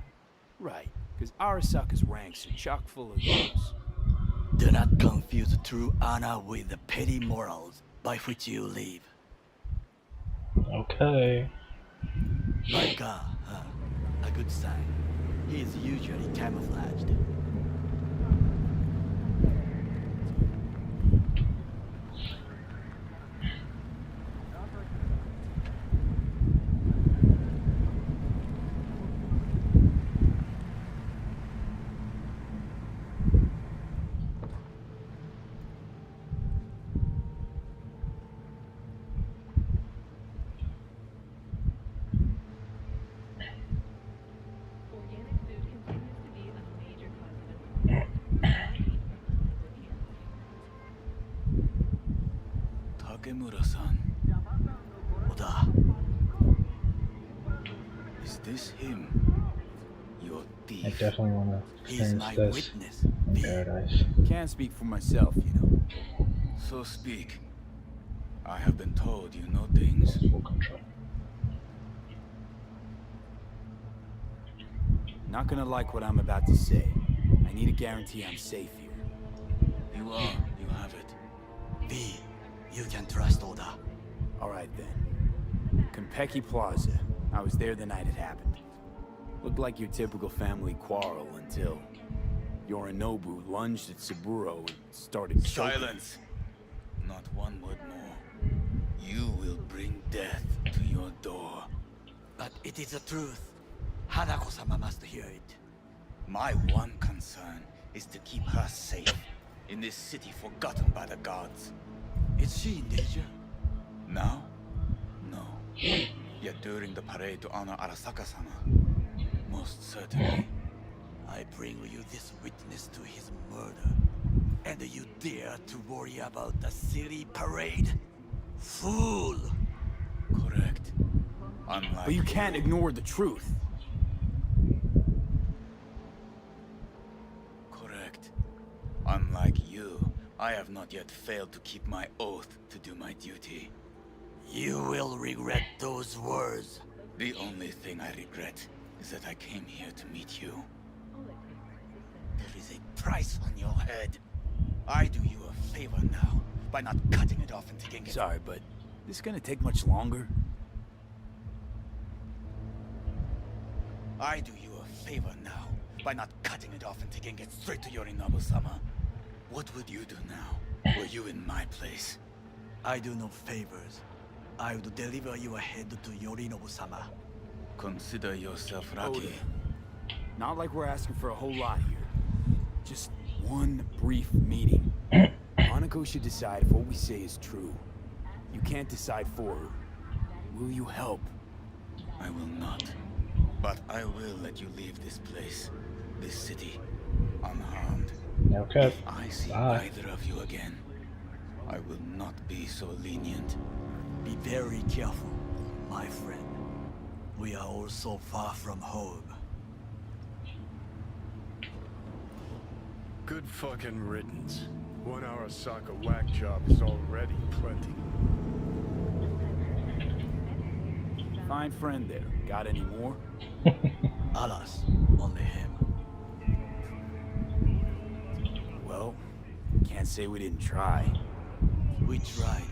Right, because Arasaka's ranks are chock full of those. Do not confuse true honor with the petty morals by which you live. Okay. My God, a good sign. He is usually camouflaged. Takemura-san. Oda. Is this him? Your thief. I definitely want to He's experience my this witness. paradise. Can't speak for myself, you know. So speak. I have been told you know things. Full control. Not gonna like what I'm about to say. I need a guarantee I'm safe here. You are. You have it. V, you can trust Oda. Alright then. Konpeki Plaza. I was there the night it happened. Looked like your typical family quarrel until Yorinobu lunged at Saburo and started choking. Silence! Not one word more. You will bring death to your door. But it is the truth. Hanako-sama must hear it. My one concern is to keep her safe in this city forgotten by the gods. Is she in danger? Now? No. Yet during the parade to honor Arasaka-sama, most certainly. I bring you this witness to his murder. And you dare to worry about the silly parade? Fool! Correct. Unlike But you can't ignore the truth. Correct. Unlike you, I have not yet failed to keep my oath to do my duty. You will regret those words. The only thing I regret is that I came here to meet you. There is a price on your head. I do you a favor now by not cutting it off and taking it. Sorry, but this gonna take much longer? I do you a favor now by not cutting it off and taking it straight to Yorinobu-sama. What would you do now, were you in my place? I do no favors. I would deliver your head to Yorinobu-sama. Consider yourself lucky. Not like we're asking for a whole lot here. Just one brief meeting. Hanako should decide if what we say is true. You can't decide for her. Will you help? I will not. But I will let you leave this place, this city, unharmed. Okay. If I see either of you again, I will not be so lenient. Be very careful, my friend. We are all so far from home. Good fucking riddance. 1 Arasaka whack job is already plenty. Fine friend there. Got any more? Alas, only him. Well, can't say we didn't try. We tried,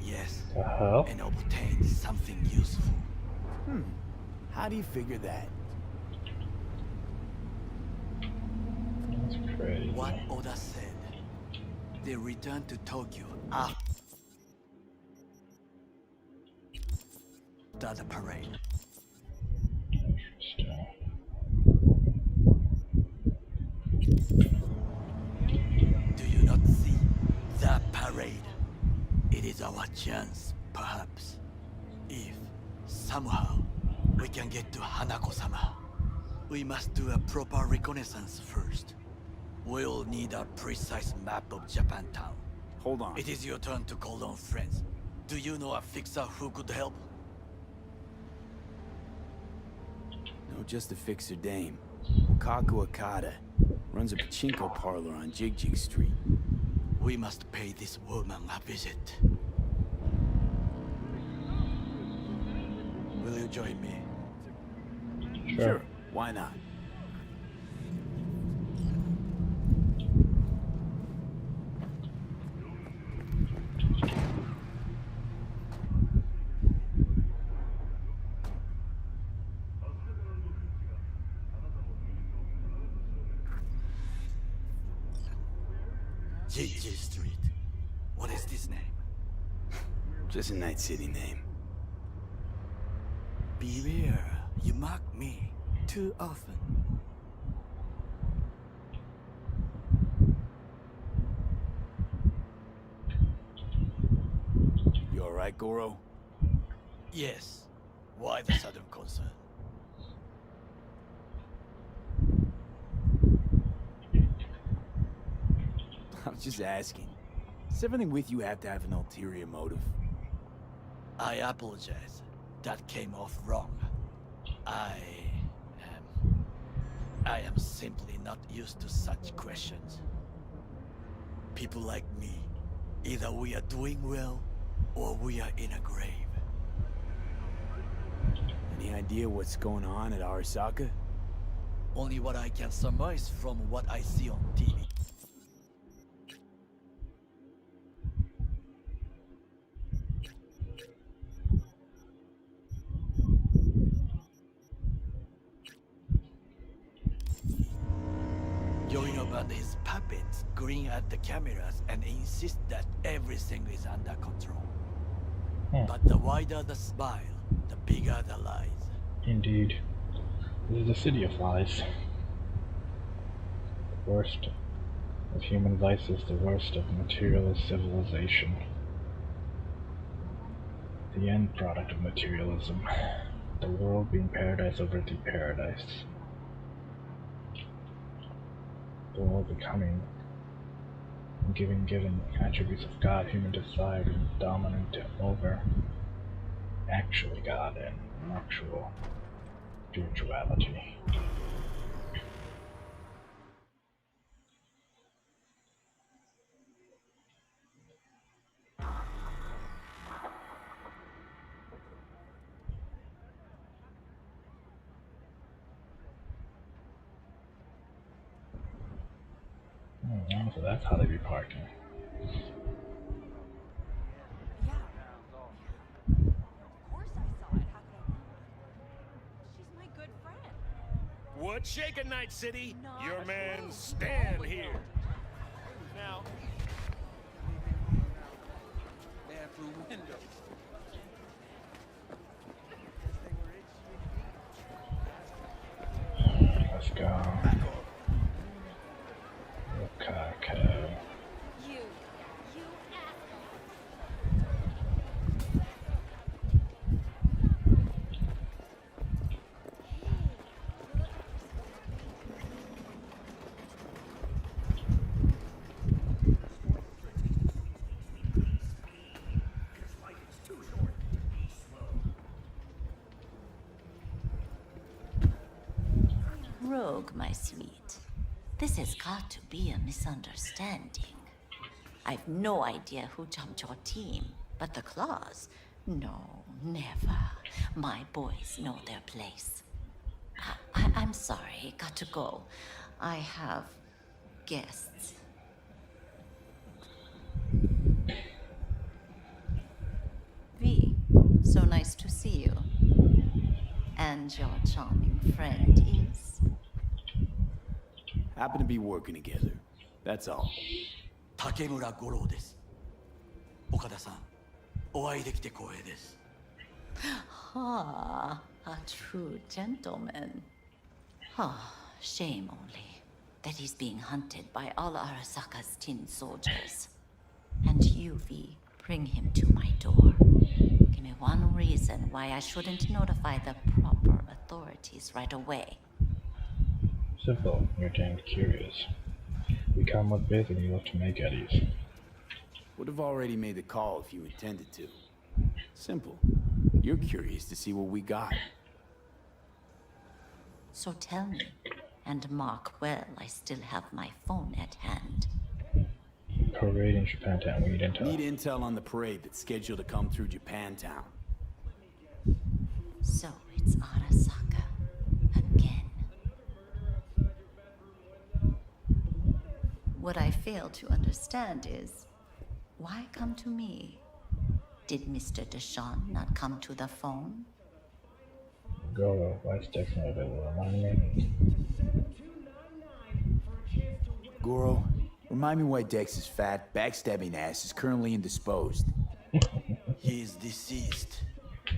yes, and obtained something useful. How do you figure that? That's crazy. What Oda said. They returned to Tokyo after the parade. Interesting. Do you not see the parade? It is our chance, perhaps. If, somehow, we can get to Hanako-sama. We must do a proper reconnaissance first. We'll need a precise map of Japantown. Hold on. It is your turn to call on friends. Do you know a fixer who could help? No, just a fixer dame. Kaku Okada. Runs a pachinko parlor on Jig Jig Street. We must pay this woman a visit. Will you join me? Sure. Why not? Jig Street. What is this name? Just a Night City name. Beware, you mock me too often. You alright, Goro? Yes. Why the sudden concern? I was just asking. Does everything with you have to have an ulterior motive? I apologize. That came off wrong. I am simply not used to such questions. People like me, either we are doing well, or we are in a grave. Any idea what's going on at Arasaka? Only what I can surmise from what I see on TV. Yorinobu and his puppets grin at the cameras and insist that everything is under control. But the wider the smile, the bigger the lies. Indeed. This is a city of lies. The worst of human vices, the worst of materialist civilization. The end product of materialism. The world being paradise over the paradise. The world becoming and given attributes of God, human desire being dominant over actually God and actual spirituality. So that's how they be parking. What's shaking, Night City? Your man Stan here. Now, bathroom window. Let's go. Lukaku. Rogue, my sweet. This has got to be a misunderstanding. I've no idea who jumped your team, but the claws? No, never. My boys know their place. I'm sorry, got to go. I have guests. V, so nice to see you. And your charming friend is? Happen to be working together. That's all. Takemura Goro です。岡田さん、お会いできて光栄です。Ah, a true gentleman. Ah, shame only that he's being hunted by all Arasaka's tin soldiers. And you, V, bring him to my door. Give me one reason why I shouldn't notify the proper authorities right away. Simple, you're damned curious. We come with biz and you look to make eddies. Would have already made the call if you intended to. Simple. You're curious to see what we got. So tell me, and mark well I still have my phone at hand. Parade in Japantown, we need intel. Need intel on the parade that's scheduled to come through Japantown. So it's Arasaka again. What I fail to understand is, why come to me? Did Mr. Deshawn not come to the phone? Go, why is Dex not available? Remind me. Goro, remind me why Dex's fat, backstabbing ass is currently indisposed. He is deceased.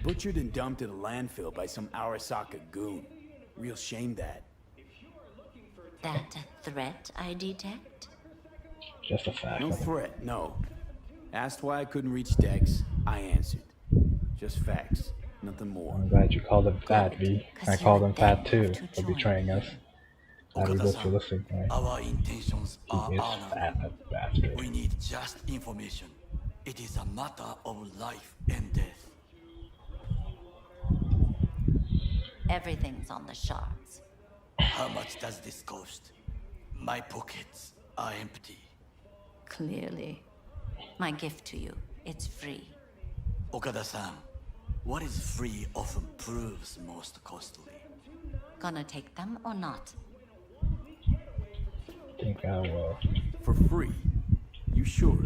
Butchered and dumped at a landfill by some Arasaka goon. Real shame that. That a threat I detect? Just a fact. No threat, no. Asked why I couldn't reach Dex, I answered. Just facts, nothing more. I'm glad you called him fat, V. I called him fat too, for betraying us. Glad we both were listening, right? Our intentions are He is honorable. fat, that bastard. We need just information. It is a matter of life and death. Everything's on the shards. How much does this cost? My pockets are empty. Clearly. My gift to you, it's free. Okada-san, what is free often proves most costly. Gonna take them or not? Think I will. For free? You sure?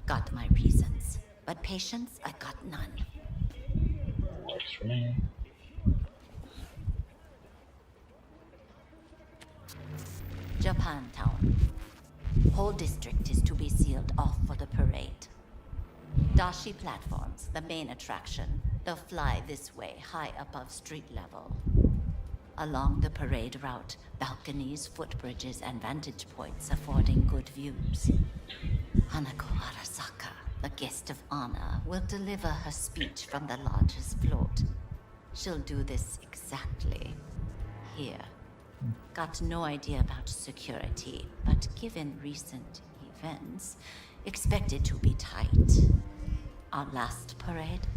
Got my reasons, but patience, I got none. Works for me. Japantown. Whole district is to be sealed off for the parade. Dashi platforms, the main attraction. They'll fly this way, high above street level. Along the parade route, balconies, footbridges, and vantage points affording good views. Hanako Arasaka, the guest of honor, will deliver her speech from the lodge's float. She'll do this exactly here. Got no idea about security, but given recent events, expected to be tight. Our last parade,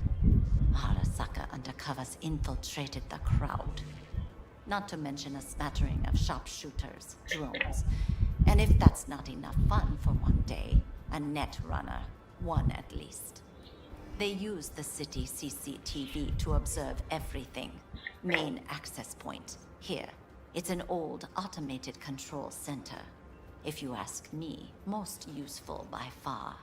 Arasaka undercovers infiltrated the crowd. Not to mention a smattering of sharpshooters, drones, and if that's not enough fun for one day, a net runner, one at least. They use the city CCTV to observe everything. Main access point, here. It's an old automated control center. If you ask me, most useful by far.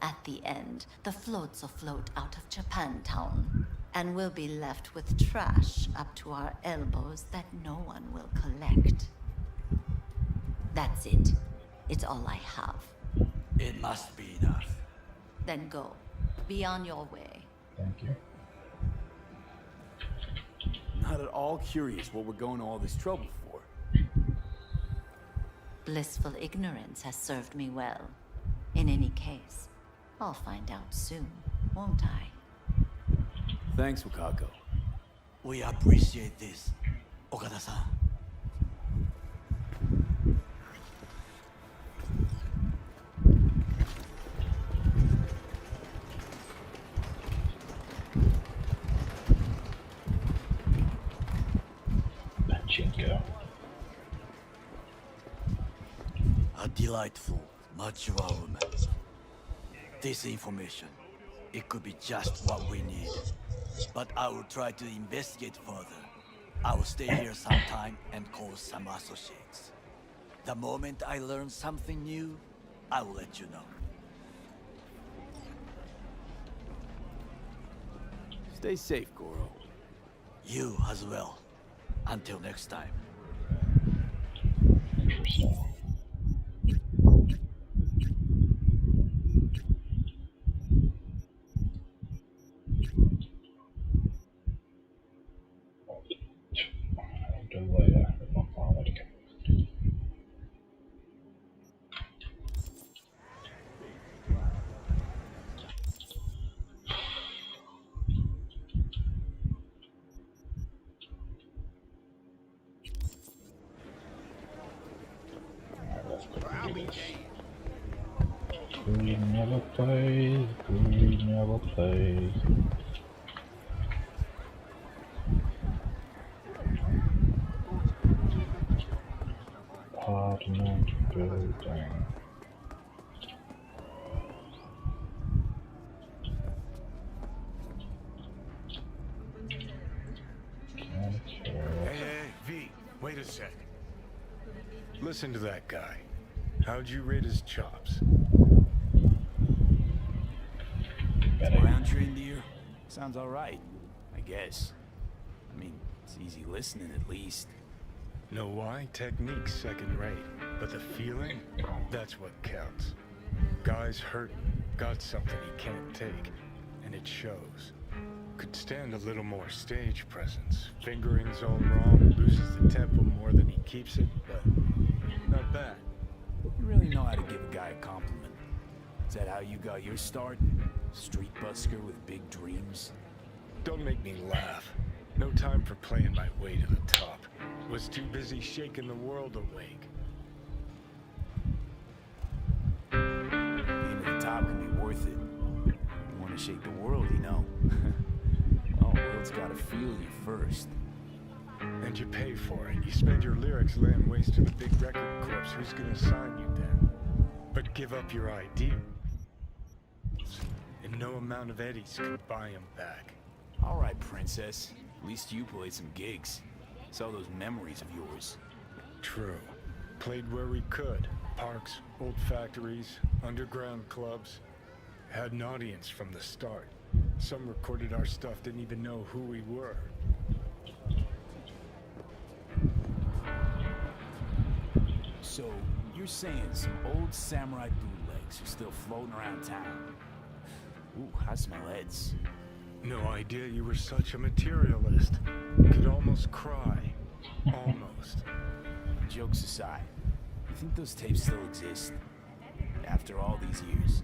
At the end, the floats will float out of Japantown, and we'll be left with trash up to our elbows that no one will collect. That's it. It's all I have. It must be enough. Then go. Be on your way. Thank you. Not at all curious what we're going to all this trouble for. Blissful ignorance has served me well. In any case, I'll find out soon, won't I? Thanks, Wakako. We appreciate this, Okada-san. Pachinko. A delightful, mature woman. This information, it could be just what we need. But I will try to investigate further. I will stay here sometime and call some associates. The moment I learn something new, I will let you know. Stay safe, Goro. You as well. Until next time. GAMERSTORM. Greed never plays, greed never plays. Apartment building. Hey, V, wait a sec. Listen to that guy. How'd you rate his chops? Round train deer? Sounds alright, I guess. I mean, it's easy listening at least. Know why? Technique's second rate. But the feeling? That's what counts. Guy's hurting, got something he can't take, and it shows. Could stand a little more stage presence. Fingering's all wrong, loses the tempo more than he keeps it, but not bad. You really know how to give a guy a compliment. Is that how you got your start? Street busker with big dreams? Don't make me laugh. No time for playing my way to the top. Was too busy shaking the world awake. Being at the top can be worth it. You want to shake the world, you know. Well, the world's got to feel you first. And you pay for it. You spend your lyrics laying waste to the big record corps. Who's gonna sign you then? But give up your idea. And no amount of eddies can buy him back. All right, princess. At least you played some gigs. Saw those memories of yours. True. Played where we could. Parks, old factories, underground clubs. Had an audience from the start. Some recorded our stuff, didn't even know who we were. So, you're saying some old samurai bootlegs are still floating around town? Ooh, I smell heads. No idea you were such a materialist. Could almost cry. Almost. Jokes aside, you think those tapes still exist? After all these years?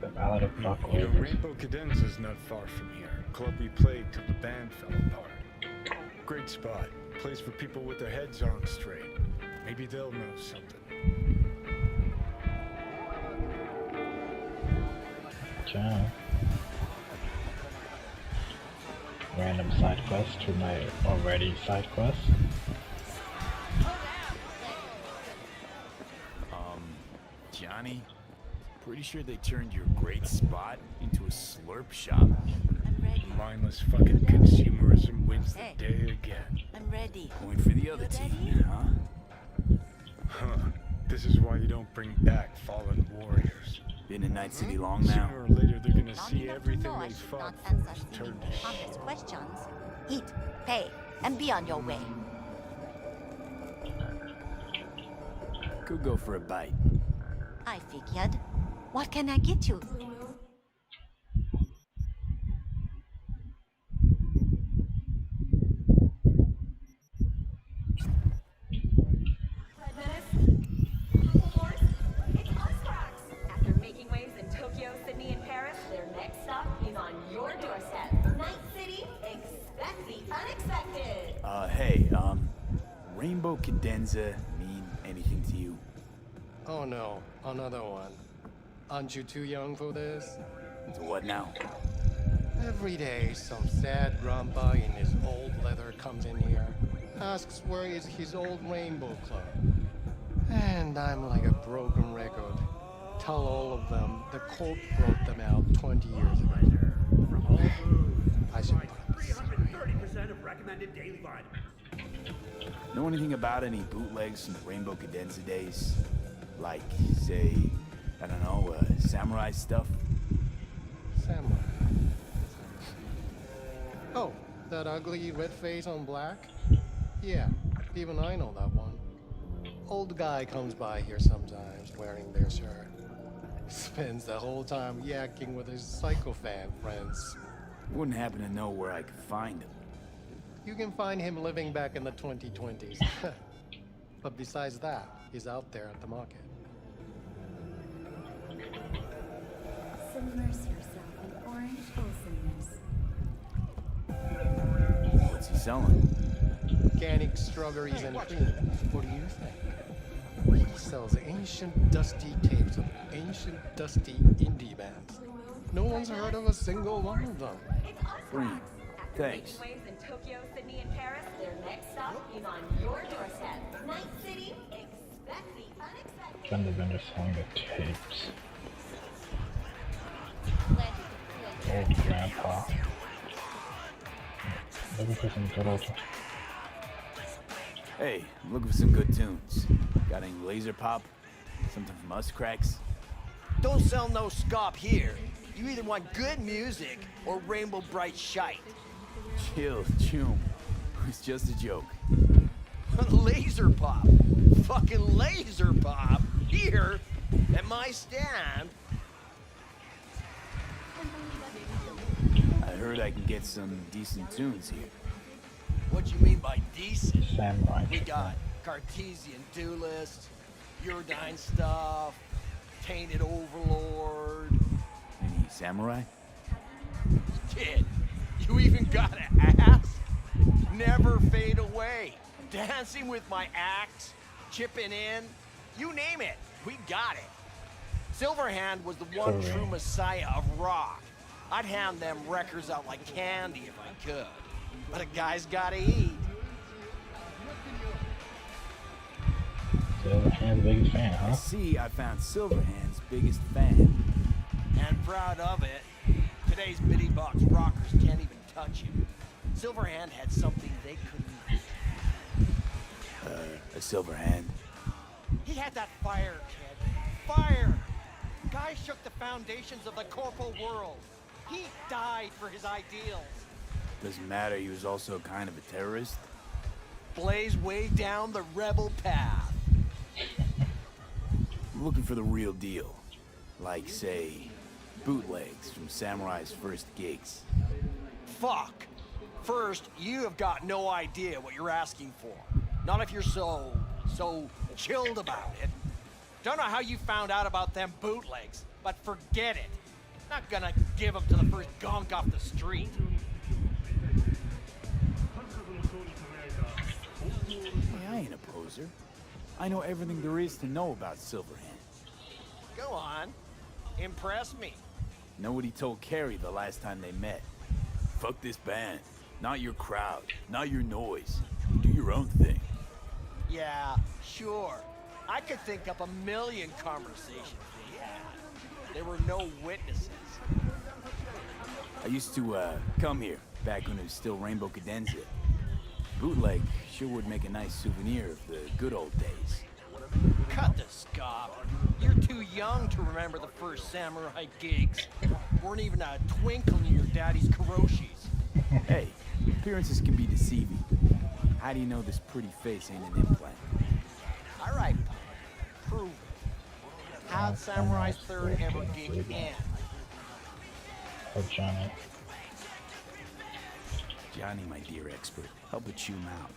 The Ballad of Doc You know, Rainbow Cadenza's not far from here. Club we played till the band fell apart. Great spot. Place for people with their heads on straight. Maybe they'll know something. Okay. Random side quest to my already side quest. Johnny? Pretty sure they turned your great spot into a slurp shop. Mindless fucking consumerism wins the day again. I'm ready. Going for the other team, huh? Huh. This is why you don't bring back fallen warriors. Been in Night City long now? Sooner or later they're gonna see everything they fought for turn to shit. Questions. Eat, pay, and be on your way. Could go for a bite. I figured. What can I get you? After making waves in Tokyo, Sydney, and Paris, their next stop is on your doorstep. Night City, expect the unexpected. Hey, Rainbow Cadenza mean anything to you? Oh no, another one. Aren't you too young for this? So what now? Every day, some sad grandpa in his old leather comes in here, asks where is his old Rainbow Club. And I'm like a broken record. Tell all of them the Corp brought them out 20 years ago. I should put up a sign. 30% of recommended daily vitamins. Know anything about any bootlegs from the Rainbow Cadenza days? Like, say, I don't know, samurai stuff? Samurai. Oh, that ugly red face on black? Yeah, even I know that one. Old guy comes by here sometimes wearing their shirt. Spends the whole time yakking with his psychofan friends. Wouldn't happen to know where I could find him. You can find him living back in the 2020s. But besides that, he's out there at the market. Submerge yourself in orange awesomeness. What's he selling? Organic strawberries and cream. What do you think? He sells ancient dusty tapes of ancient dusty indie bands. No one's heard of a single one of them. Cream. Thanks. In Tokyo, Sydney, and Paris, their next stop is on your doorstep. Night City, expect the unexpected. Then the vendor selling the tapes. Old grandpa. Looking for some good old. Hey, I'm looking for some good tunes. Got any laser pop? Something from Us Cracks? Don't sell no scop here. You either want good music or rainbow bright shite. Chill, Choom. It's just a joke. Laser pop. Fucking laser pop. Here, at my stand. I heard I can get some decent tunes here. What you mean by decent? Samurai. We got Cartesian Duelist, Uridine stuff, Tainted Overlord. Any samurai? Kid, you even got an axe? Never fade away. Dancing with my axe, chipping in, you name it, we got it. Silverhand was the one true messiah of rock. I'd hand them records out like candy if I could. But a guy's gotta eat. Silverhand's biggest fan, huh? See, I found Silverhand's biggest fan. And proud of it. Today's bitty box rockers can't even touch him. Silverhand had something they couldn't. A Silverhand? He had that fire, kid. Fire! Guy shook the foundations of the corporal world. He died for his ideals. Doesn't matter, he was also kind of a terrorist. Blaze way down the rebel path. I'm looking for the real deal. Like, say, bootlegs from Samurai's first gigs. Fuck. First, you have got no idea what you're asking for. Not if you're so chilled about it. Don't know how you found out about them bootlegs, but forget it. Not gonna give them to the first gonk off the street. Hey, I ain't a poser. I know everything there is to know about Silverhand. Go on. Impress me. Know what he told Carrie the last time they met? Fuck this band. Not your crowd. Not your noise. Do your own thing. Yeah, sure. I could think up a million conversations we had. There were no witnesses. I used to, come here, back when it was still Rainbow Cadenza. Bootleg sure would make a nice souvenir of the good old days. Cut the scop. You're too young to remember the first samurai gigs. Weren't even a twinkle in your daddy's Kuroshis. Hey, appearances can be deceiving. How do you know this pretty face ain't an implant? All right, prove it. How'd Samurai's third ever gig end? Oh, Johnny. Johnny, my dear expert, help it chew him out.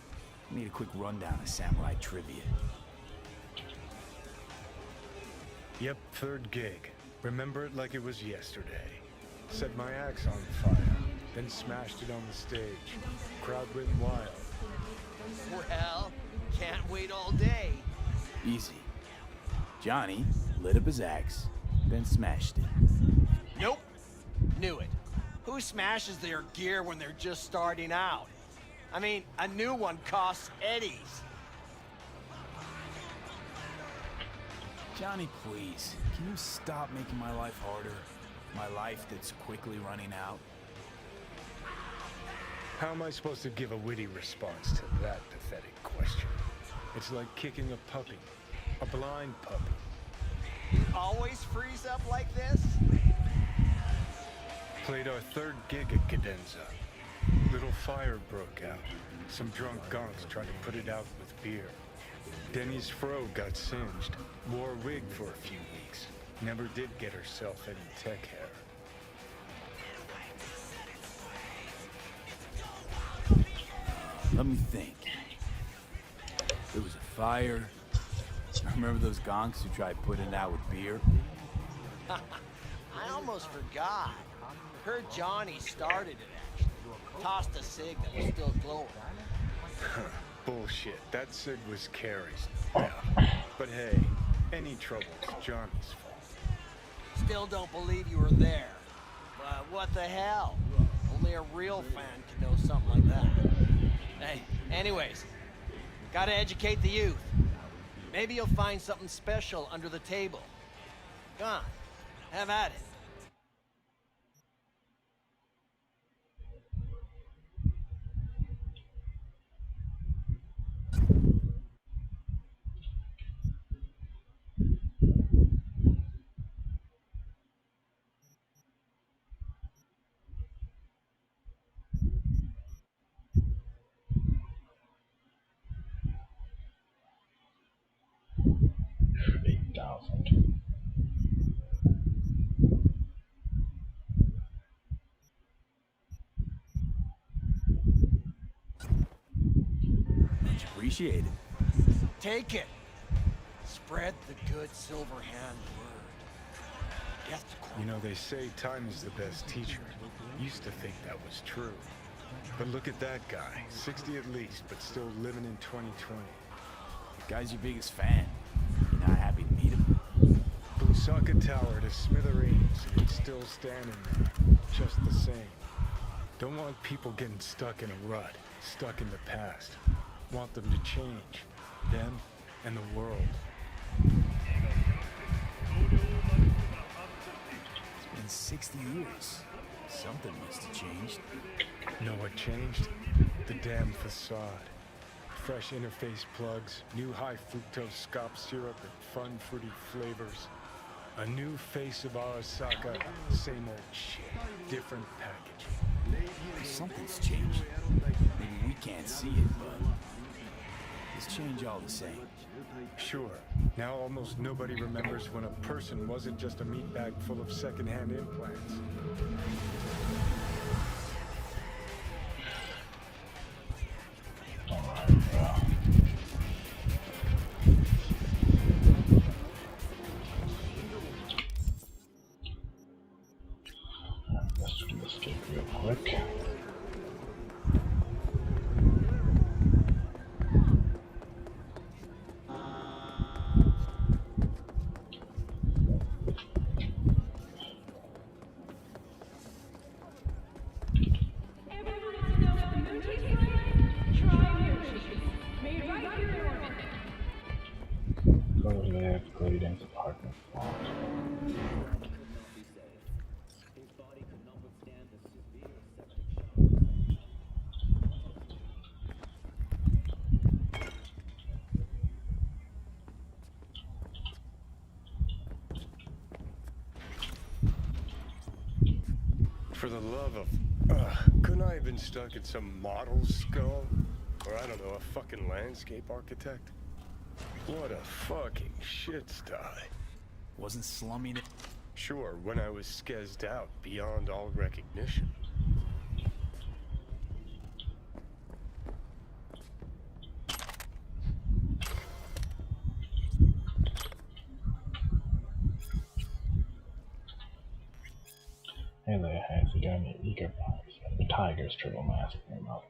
I need a quick rundown of samurai trivia. Yep, third gig. Remember it like it was yesterday. Set my axe on fire, then smashed it on the stage. Crowd went wild. Well, can't wait all day. Easy. Johnny lit up his axe, then smashed it. Nope. Knew it. Who smashes their gear when they're just starting out? I mean, a new one costs eddies. Johnny, please, can you stop making my life harder? My life that's quickly running out? How am I supposed to give a witty response to that pathetic question? It's like kicking a puppy. A blind puppy. You always freeze up like this? Played our third gig at Cadenza. Little fire broke out. Some drunk gonks tried to put it out with beer. Denny's fro got singed. Wore a wig for a few weeks. Never did get herself any tech hair. Let me think. There was a fire. Remember those gonks who tried putting it out with beer? I almost forgot. Heard Johnny started it, actually. Tossed a cig that was still glowing. Bullshit. That cig was Carrie's. Yeah. But hey, any trouble's Johnny's fault. Still don't believe you were there. But what the hell? Only a real fan can know something like that. Hey, anyways, gotta educate the youth. Maybe you'll find something special under the table. Go on, have at it. Much appreciated. Take it. Spread the good silver hand word. DEEPCOOL. You know, they say time is the best teacher. Used to think that was true. But look at that guy. 60 at least, but still living in 2020. The guy's your biggest fan. You're not happy to meet him? Busaka Tower to smithereens, and it's still standing there. Just the same. Don't want people getting stuck in a rut, stuck in the past. Want them to change. Them and the world. It's been 60 years. Something must have changed. Know what changed? The damn facade. Fresh interface plugs, new high fructose scop syrup, and fun fruity flavors. A new face of Arasaka, same old shit, different packaging. Something's changed. Maybe we can't see it, but it's change all the same. Sure. Now almost nobody remembers when a person wasn't just a meat bag full of secondhand implants. Let's do this game real quick. Go there, gradient apartment font. For the love of... couldn't I have been stuck in some model's skull? Or I don't know, a fucking landscape architect? What a fucking shit sty. Wasn't slumming it? Sure, when I was skezzed out beyond all recognition. Hey there, how's it going? Eager box. The tiger's triple mask came up.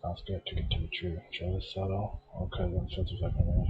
Sounds good, too good to be true. Show is subtle. Okay, then filters like a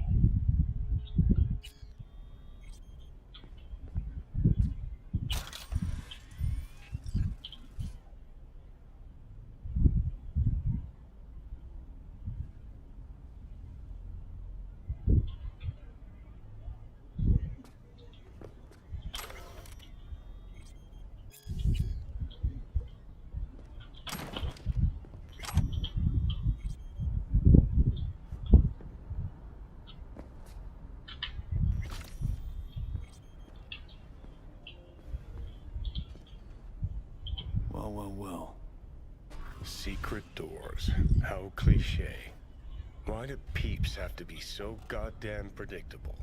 Secret doors. How cliche. Why do peeps have to be so goddamn predictable?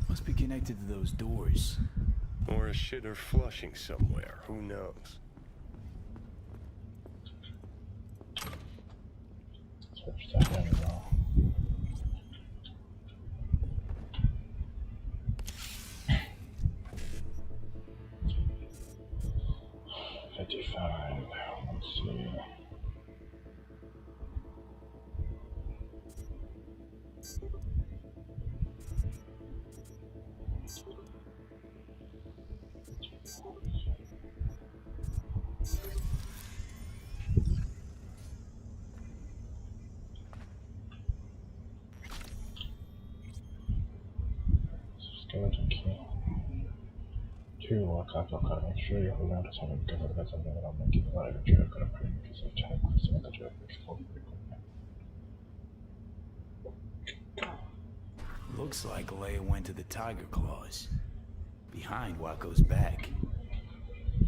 Must be connected to those doors. Or a shitter flushing somewhere, who knows? Switch that in as well. Let's see. Skeleton key. 2 or capital card. Make sure you hold on to something because otherwise something will make you live and you're gonna print a piece of time for some of the job before equipment. Looks like Leia went to the Tiger Claws. Behind Waco's back.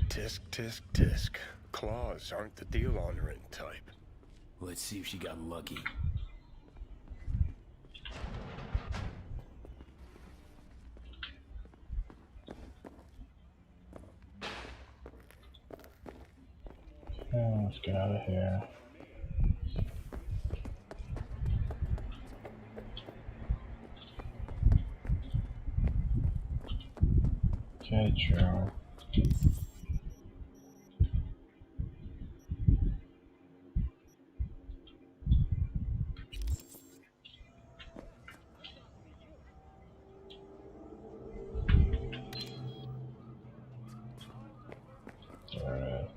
Tisk, tisk, tisk. Claws aren't the deal honoring type. Let's see if she got lucky. Okay, let's get out of here. Okay, true. Alright.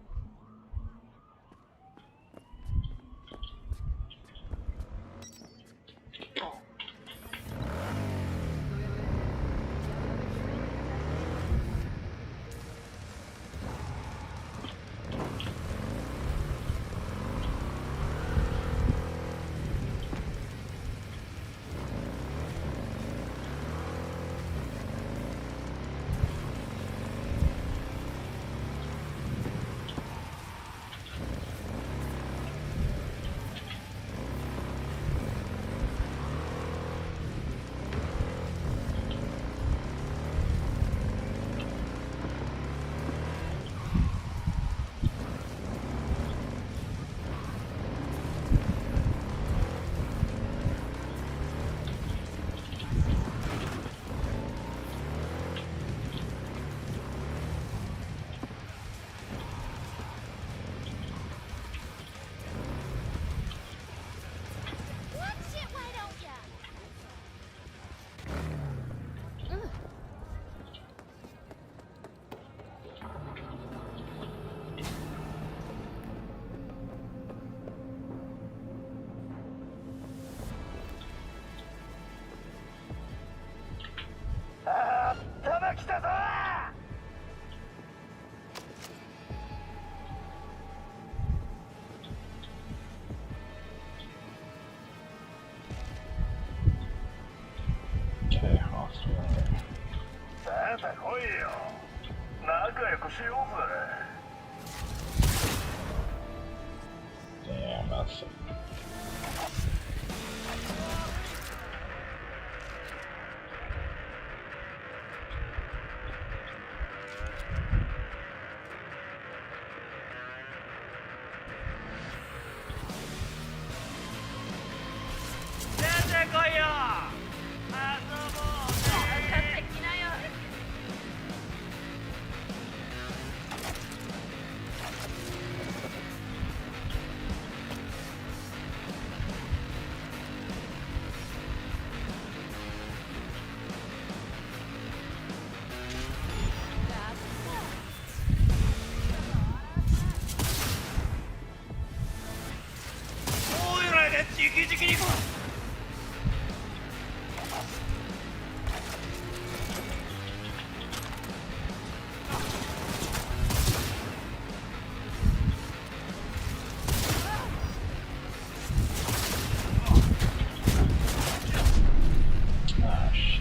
Okay, hostile. Damn, that's it.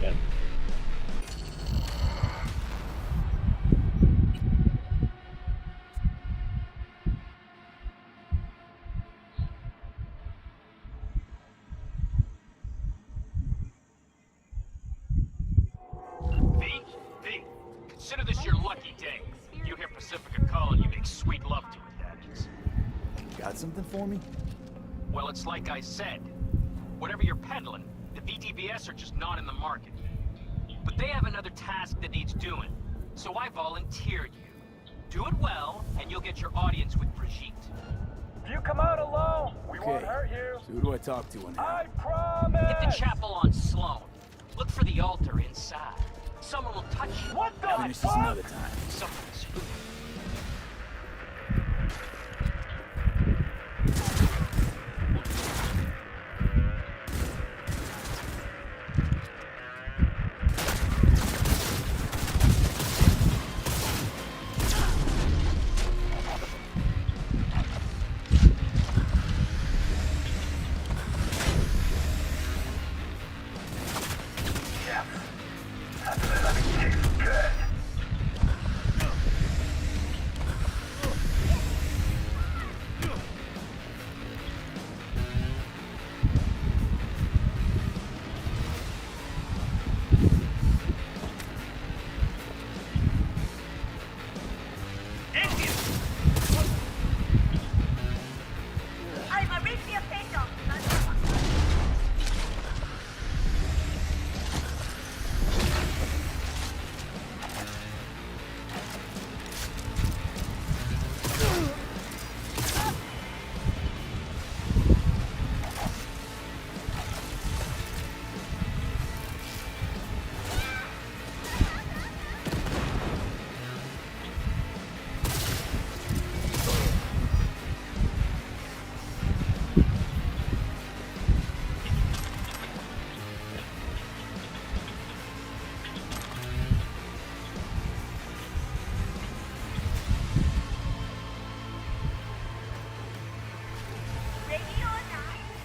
shit. V, consider this your lucky day. You hear Pacifica call and you make sweet love to it, that is. Got something for me? Well, it's like I said. Whatever you're peddling, the VDBS are just not in the market. But they have another task that needs doing, so I volunteered you. Do it well, and you'll get your audience with Brigitte. If you come out alone, we won't hurt you. So who do I talk to on I promise! Hit the chapel on Sloan. Look for the altar inside. Someone will touch you. What the Finish this another time. Something spooky.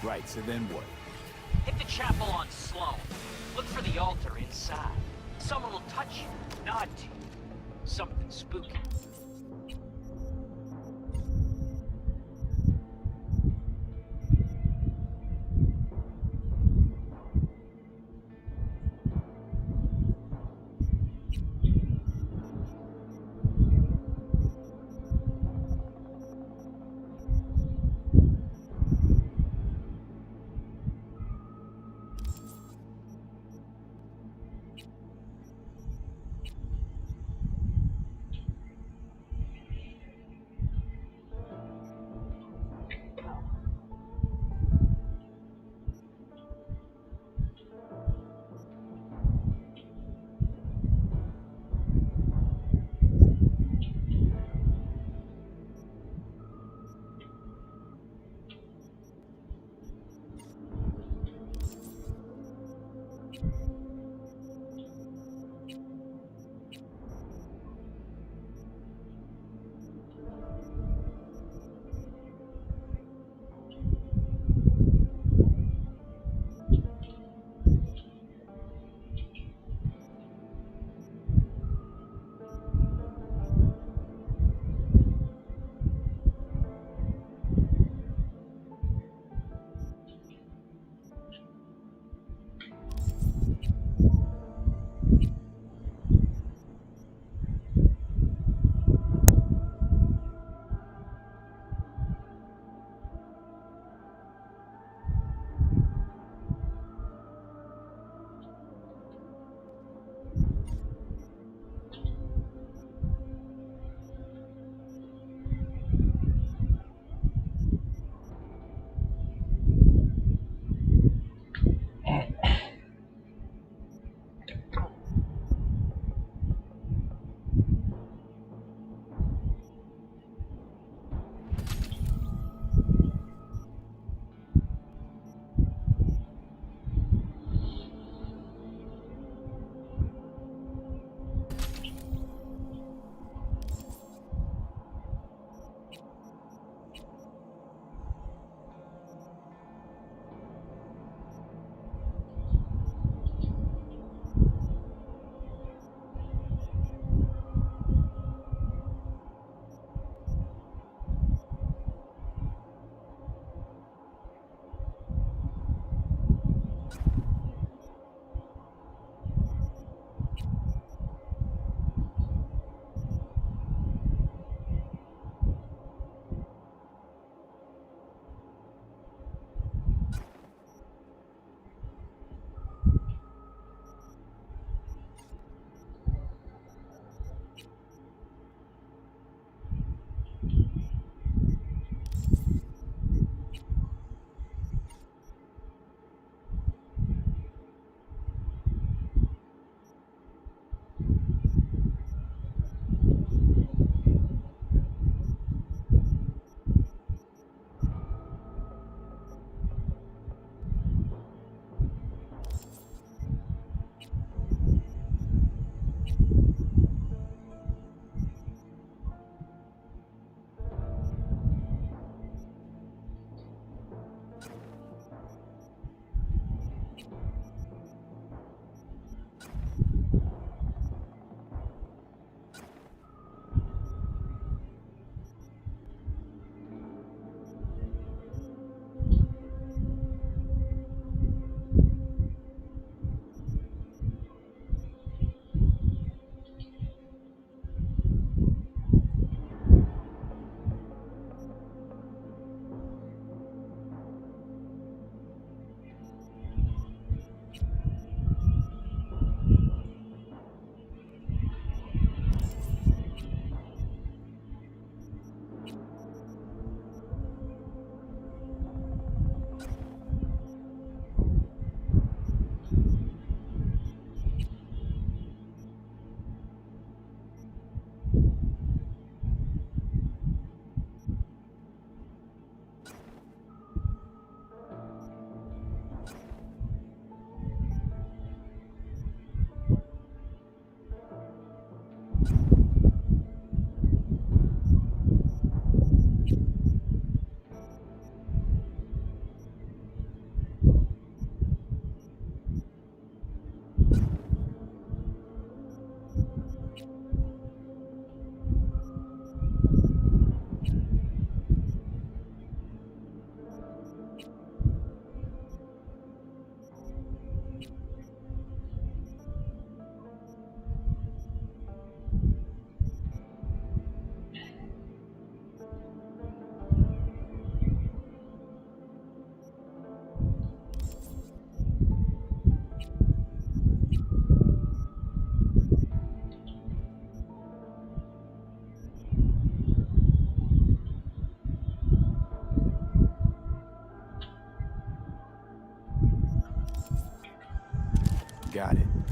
Right, so then what? Hit the chapel on Sloan. Look for the altar inside. Someone will touch you, nod to you. Something spooky.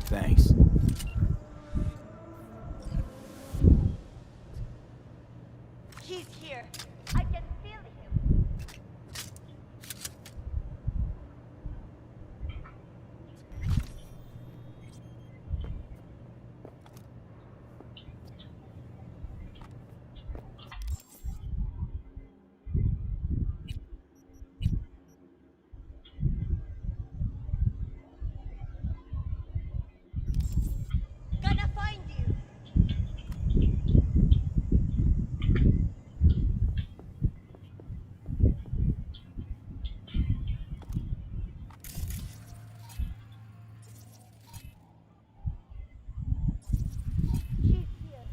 Thanks. He's here. I can feel him. Gonna find you. He's here.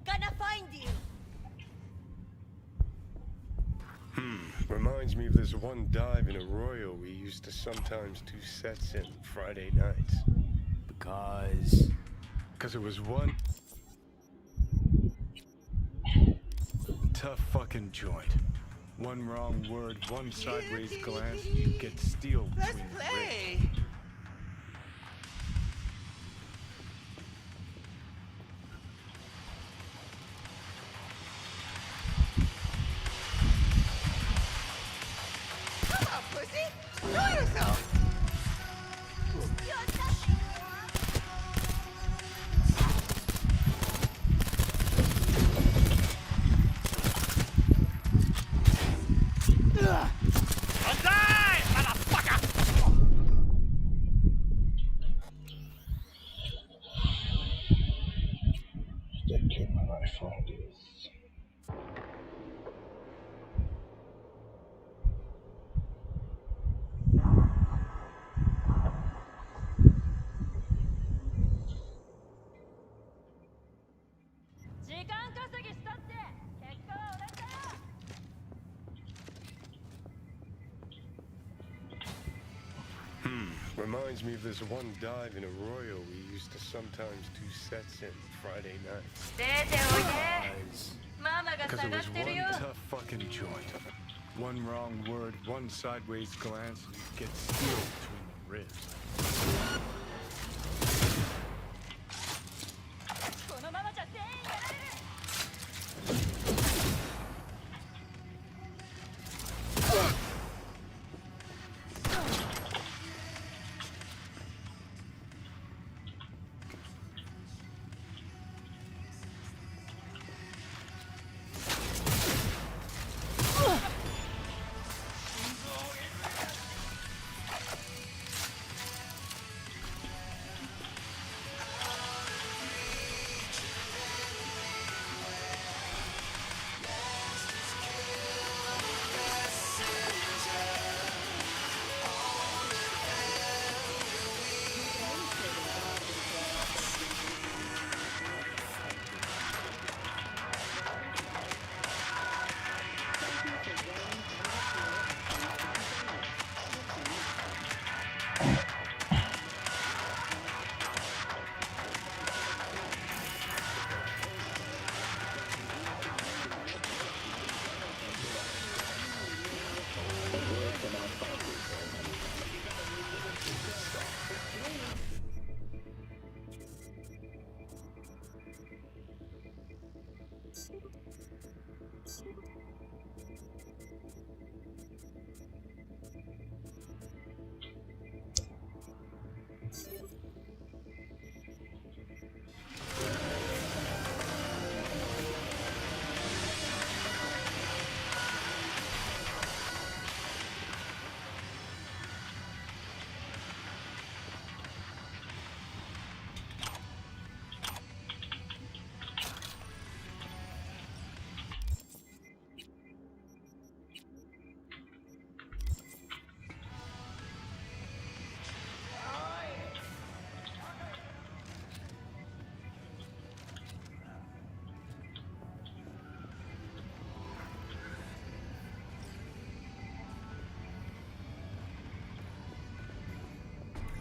Gonna find you. Reminds me of this one dive in Arroyo we used to sometimes do sets in Friday nights. Because it was one tough fucking joint. One wrong word, one sideways glance, you get steel between the ribs. Reminds me of this one dive in Arroyo we used to sometimes do sets in Friday nights. Because it was one tough fucking joint. One wrong word, one sideways glance, you get steel between the ribs.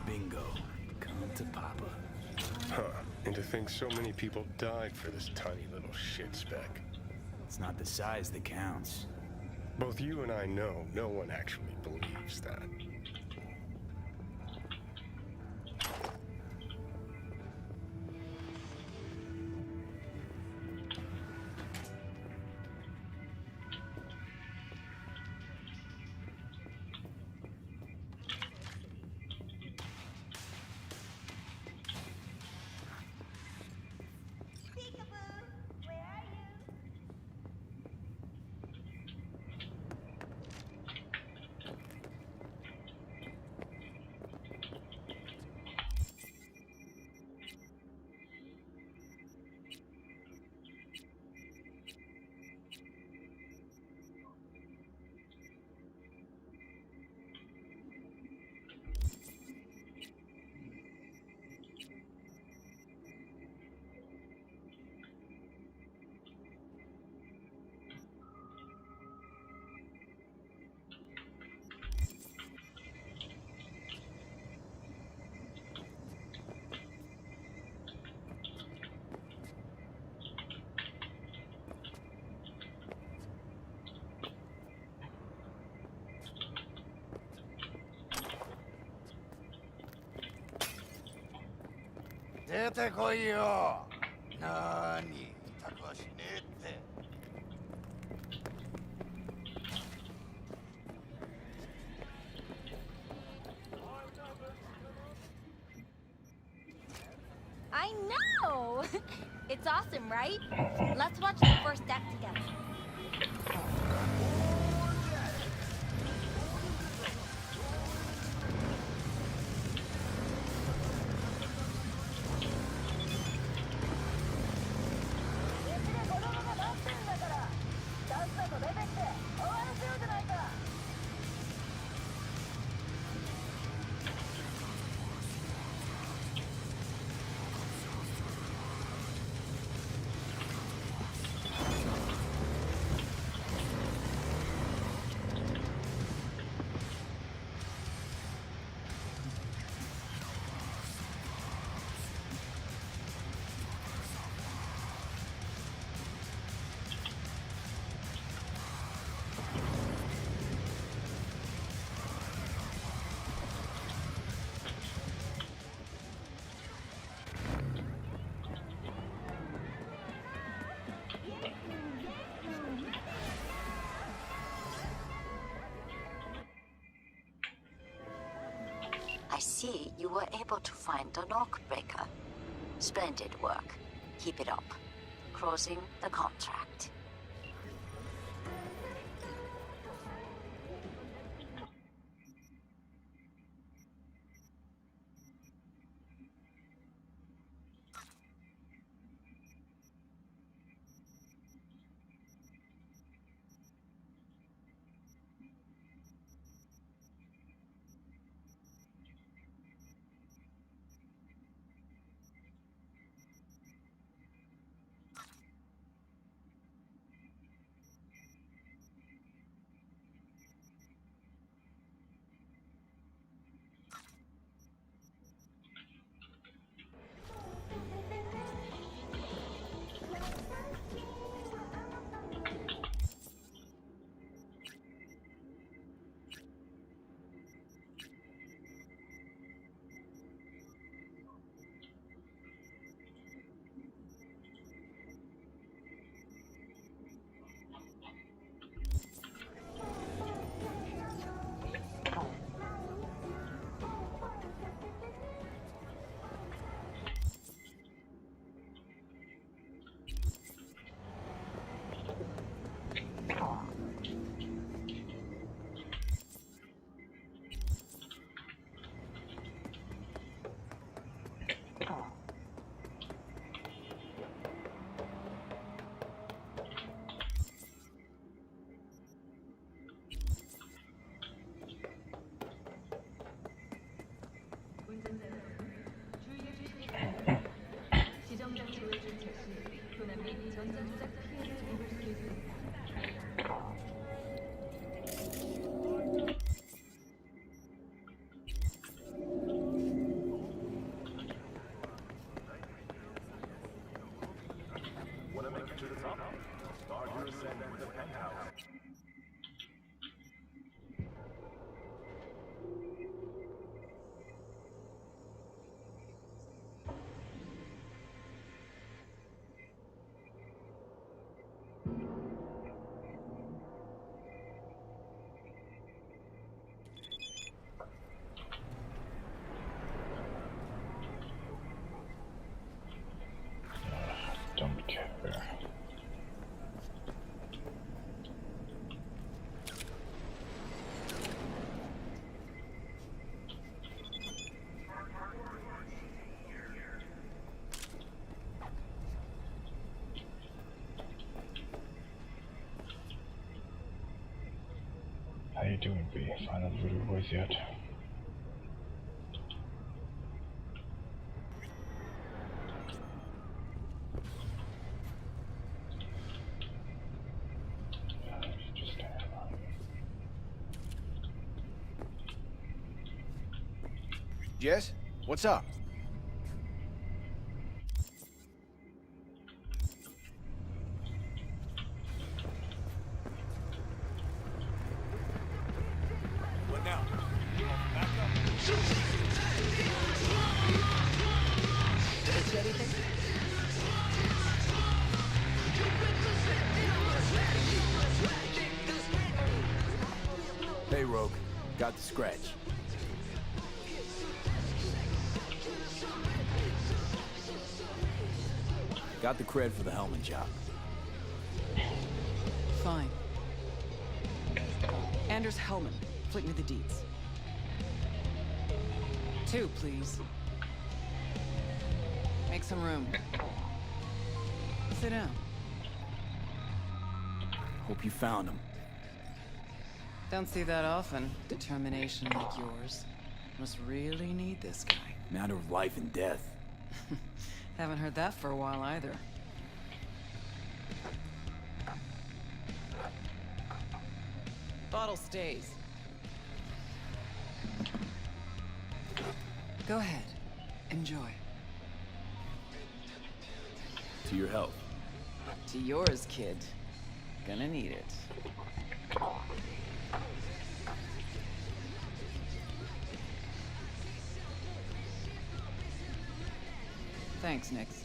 Bingo. Come to Papa. Huh. And to think so many people died for this tiny little shit speck. It's not the size that counts. Both you and I know no one actually believes that. I know! It's awesome, right? Let's watch the first deck together. I see you were able to find the lock breaker. Splendid work. Keep it up. Closing the contract. to the top. Start your ascent to the penthouse. Don't care. How you doing, B? Find out the voodoo boys yet? Jess, what's up? What now? Back up. Did you anything? Hey, Rogue. Got the scratch. Got the cred for the helmet job. Fine. Anders Hellman, flick me the deeds. 2, please. Make some room. Sit down. Hope you found him. Don't see that often. Determination like yours. Must really need this guy. Matter of life and death. Haven't heard that for a while either. Bottle stays. Go ahead. Enjoy. To your health. To yours, kid. Gonna need it. Thanks, Nix.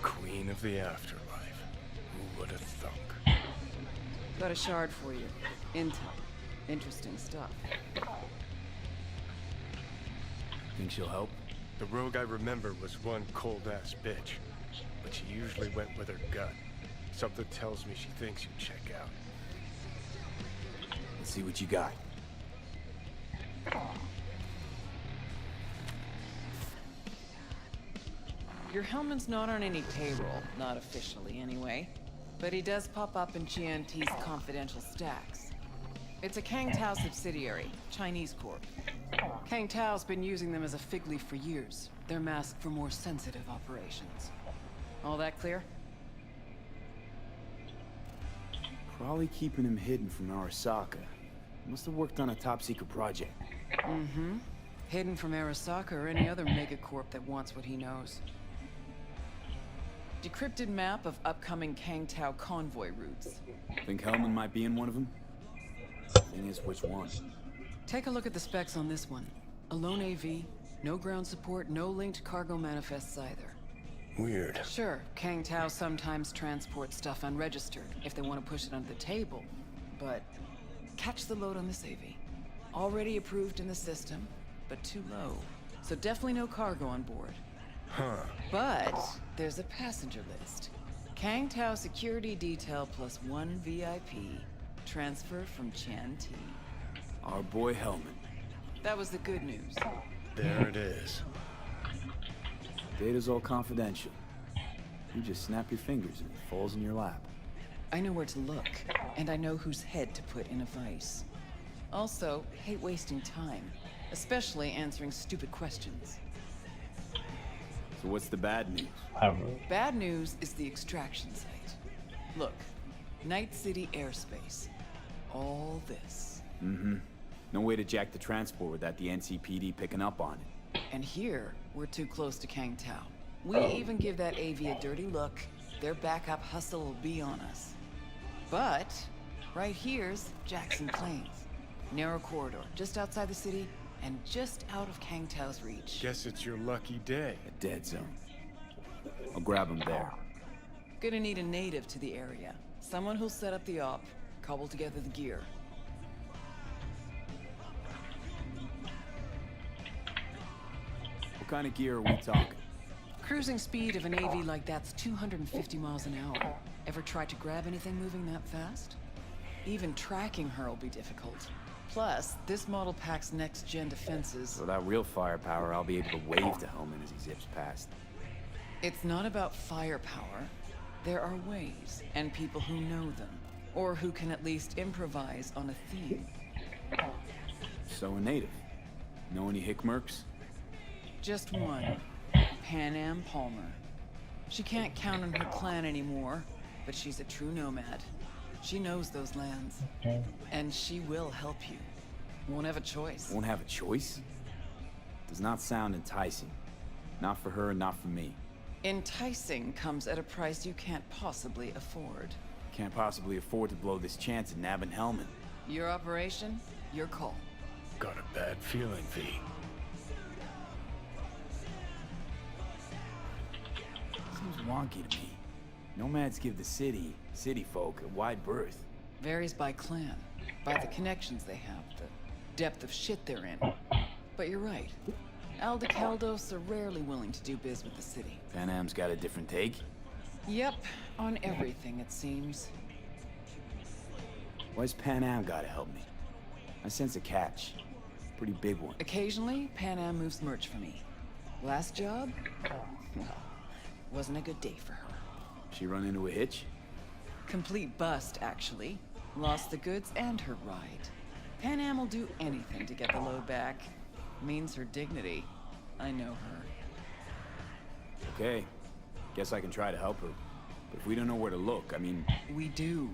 Queen of the afterlife. Who would have thunk? Got a shard for you. Intel. Interesting stuff. Think she'll help? The rogue I remember was one cold-ass bitch. But she usually went with her gut. Something tells me she thinks you check out. Let's see what you got. Your Hellman's not on any payroll, not officially anyway. But he does pop up in GNT's confidential stacks. It's a Kang Tao subsidiary, Chinese corp. Kang Tao's been using them as a fig leaf for years. They're masked for more sensitive operations. All that clear? Probably keeping him hidden from Arasaka. Must have worked on a top-secret project. Mm-hmm. Hidden from Arasaka or any other megacorp that wants what he knows. Decrypted map of upcoming Kang Tao convoy routes. Think Hellman might be in one of them? Thing is, which one? Take a look at the specs on this one. A lone AV, no ground support, no linked cargo manifests either. Weird. Sure, Kang Tao sometimes transports stuff unregistered if they want to push it under the table. But catch the load on this AV. Already approved in the system, but too low. So definitely no cargo on board. Huh. But there's a passenger list. Kang Tao security detail plus 1 VIP. Transfer from Chan T. Our boy Hellman. That was the good news. There it is. Data's all confidential. You just snap your fingers and it falls in your lap. I know where to look, and I know whose head to put in a vice. Also, hate wasting time, especially answering stupid questions. So what's the bad news? Bad news is the extraction site. Look, Night City airspace. All this. Mm-hmm. No way to jack the transport without the NCPD picking up on it. And here, we're too close to Kang Tao. We even give that AV a dirty look, their backup hustle will be on us. But right here's Jackson Plains. Narrow corridor, just outside the city, and just out of Kang Tao's reach. Guess it's your lucky day. A dead zone. I'll grab him there. Gonna need a native to the area. Someone who'll set up the op, cobble together the gear. What kind of gear are we talking? Cruising speed of an AV like that's 250 miles an hour. Ever tried to grab anything moving that fast? Even tracking her will be difficult. Plus, this model packs next-gen defenses. Without real firepower, I'll be able to wave to Hellman as he zips past. It's not about firepower. There are ways, and people who know them. Or who can at least improvise on a theme. So a native. Know any hickmerks? Just one. PANAM Palmer. She can't count on her clan anymore, but she's a true nomad. She knows those lands. And she will help you. Won't have a choice. Won't have a choice? Does not sound enticing. Not for her and not for me. Enticing comes at a price you can't possibly afford. Can't possibly afford to blow this chance at nabbing Hellman. Your operation, your call. Got a bad feeling, V. Seems wonky to me. Nomads give the city folk, a wide berth. Varies by clan, by the connections they have, the depth of shit they're in. But you're right. Aldecaldos are rarely willing to do biz with the city. PANAM's got a different take? Yep, on everything it seems. Why's PANAM gotta help me? I sense a catch. Pretty big one. Occasionally, PANAM moves merch for me. Last job? Well, wasn't a good day for her. She run into a hitch? Complete bust, actually. Lost the goods and her ride. PANAM will do anything to get the load back. Means her dignity. I know her. Okay. Guess I can try to help her. But if we don't know where to look, I mean... We do.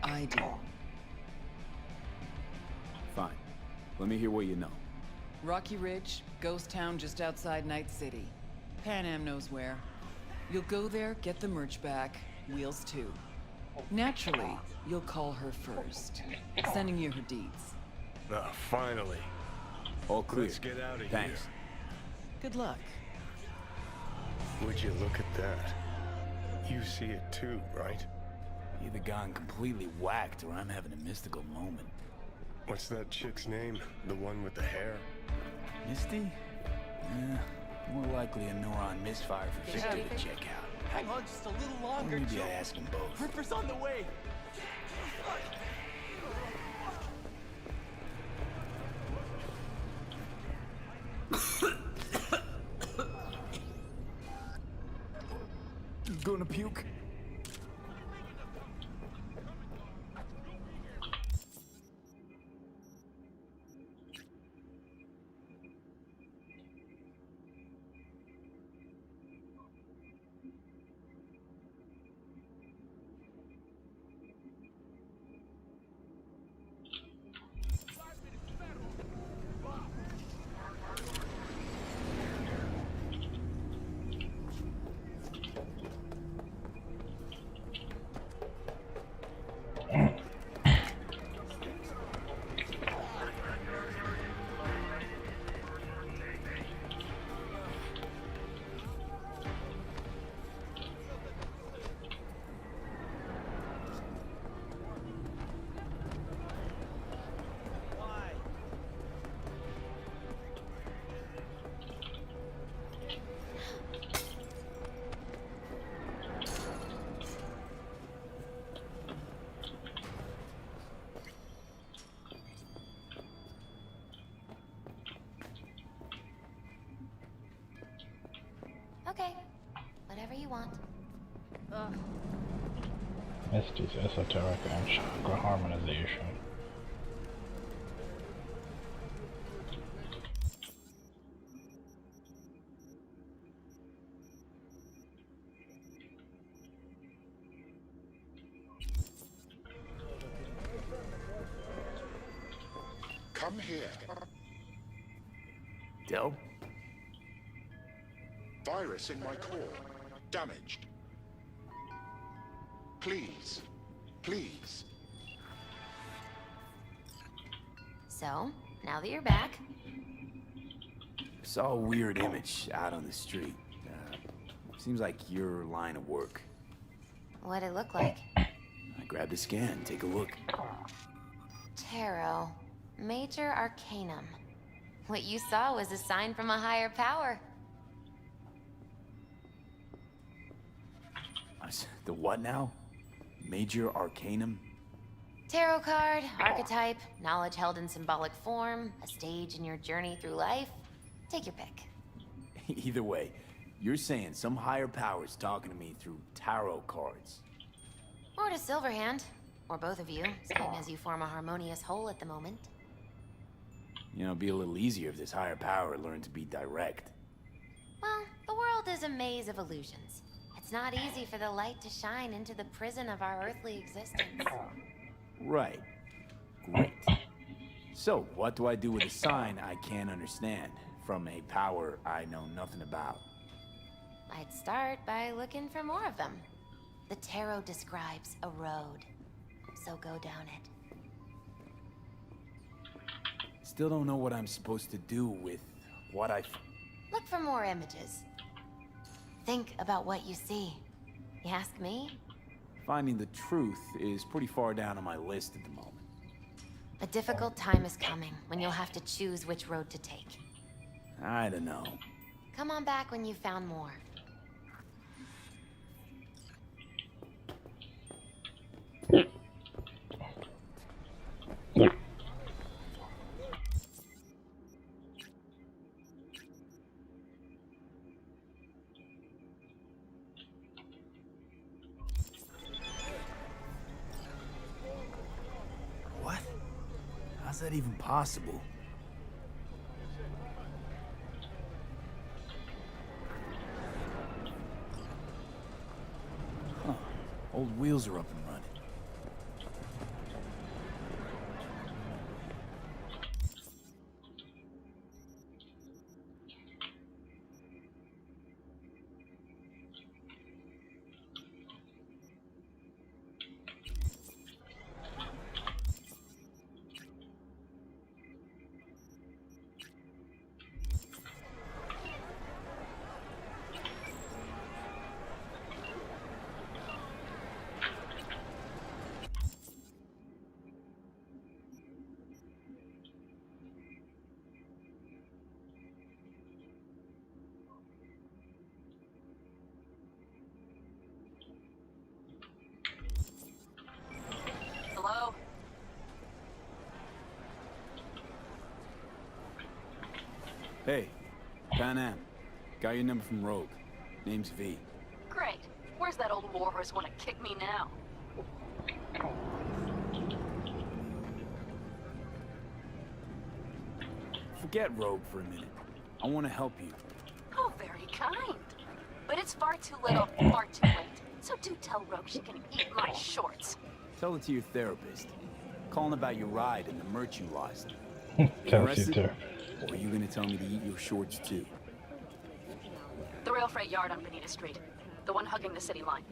I do. Fine. Let me hear what you know. Rocky Ridge, ghost town just outside Night City. PANAM knows where. You'll go there, get the merch back. Wheels too. Naturally, you'll call her first. Sending you her deeds. Ah, finally. All clear. Let's get out of Thanks. here. Good luck. Would you look at that? You see it too, right? Either gone completely whacked or I'm having a mystical moment. What's that chick's name? The one with the hair? Misty? More likely a neuron misfire for Victor to check out. Hang on just a little longer, Or maybe Joe. I ask them both. Ripper's on the way. Gonna puke? Okay, whatever you want. Misty's esoteric and chakra harmonization. Come here. Del? Virus in my core. Damaged. Please. Please. So, now that you're back, I saw a weird image out on the street. Seems like your line of work. what'd it look like? I grabbed a scan. Take a look. Tarot. Major Arcanum. What you saw was a sign from a higher power. The what now? Major Arcanum? Tarot card, archetype, knowledge held in symbolic form, a stage in your journey through life. Take your pick. Either way, you're saying some higher power's talking to me through tarot cards. Or to Silverhand. Or both of you, seeing as you form a harmonious whole at the moment. You know, it'd be a little easier if this higher power learned to be direct. Well, the world is a maze of illusions. It's not easy for the light to shine into the prison of our earthly existence. Right. Great. So, what do I do with a sign I can't understand from a power I know nothing about? I'd start by looking for more of them. The tarot describes a road, so go down it. Still don't know what I'm supposed to do with what I... Look for more images. Think about what you see. You ask me? Finding the truth is pretty far down on my list at the moment. A difficult time is coming when you'll have to choose which road to take. I don't know. Come on back when you've found more. What? How's that even possible? Huh. Old wheels are up and running. Hello? Hey, PANAM. Got your number from Rogue. Name's V. Great. Where's that old warhorse want to kick me now? Forget Rogue for a minute. I want to help you. Oh, very kind. But it's far too little, far too late. So do tell Rogue she can eat my shorts. Tell it to your therapist. Calling about your ride and the merch you lost. Interested? Or are you gonna tell me to eat your shorts too? The rail freight yard on Bonita Street. The one hugging the city line.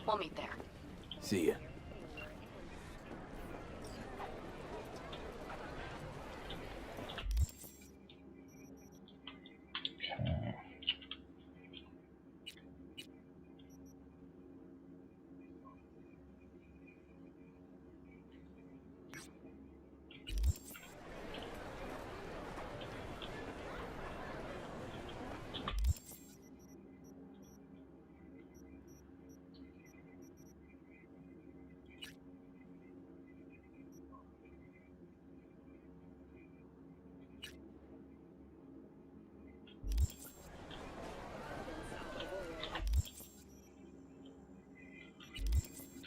We'll meet there. See ya.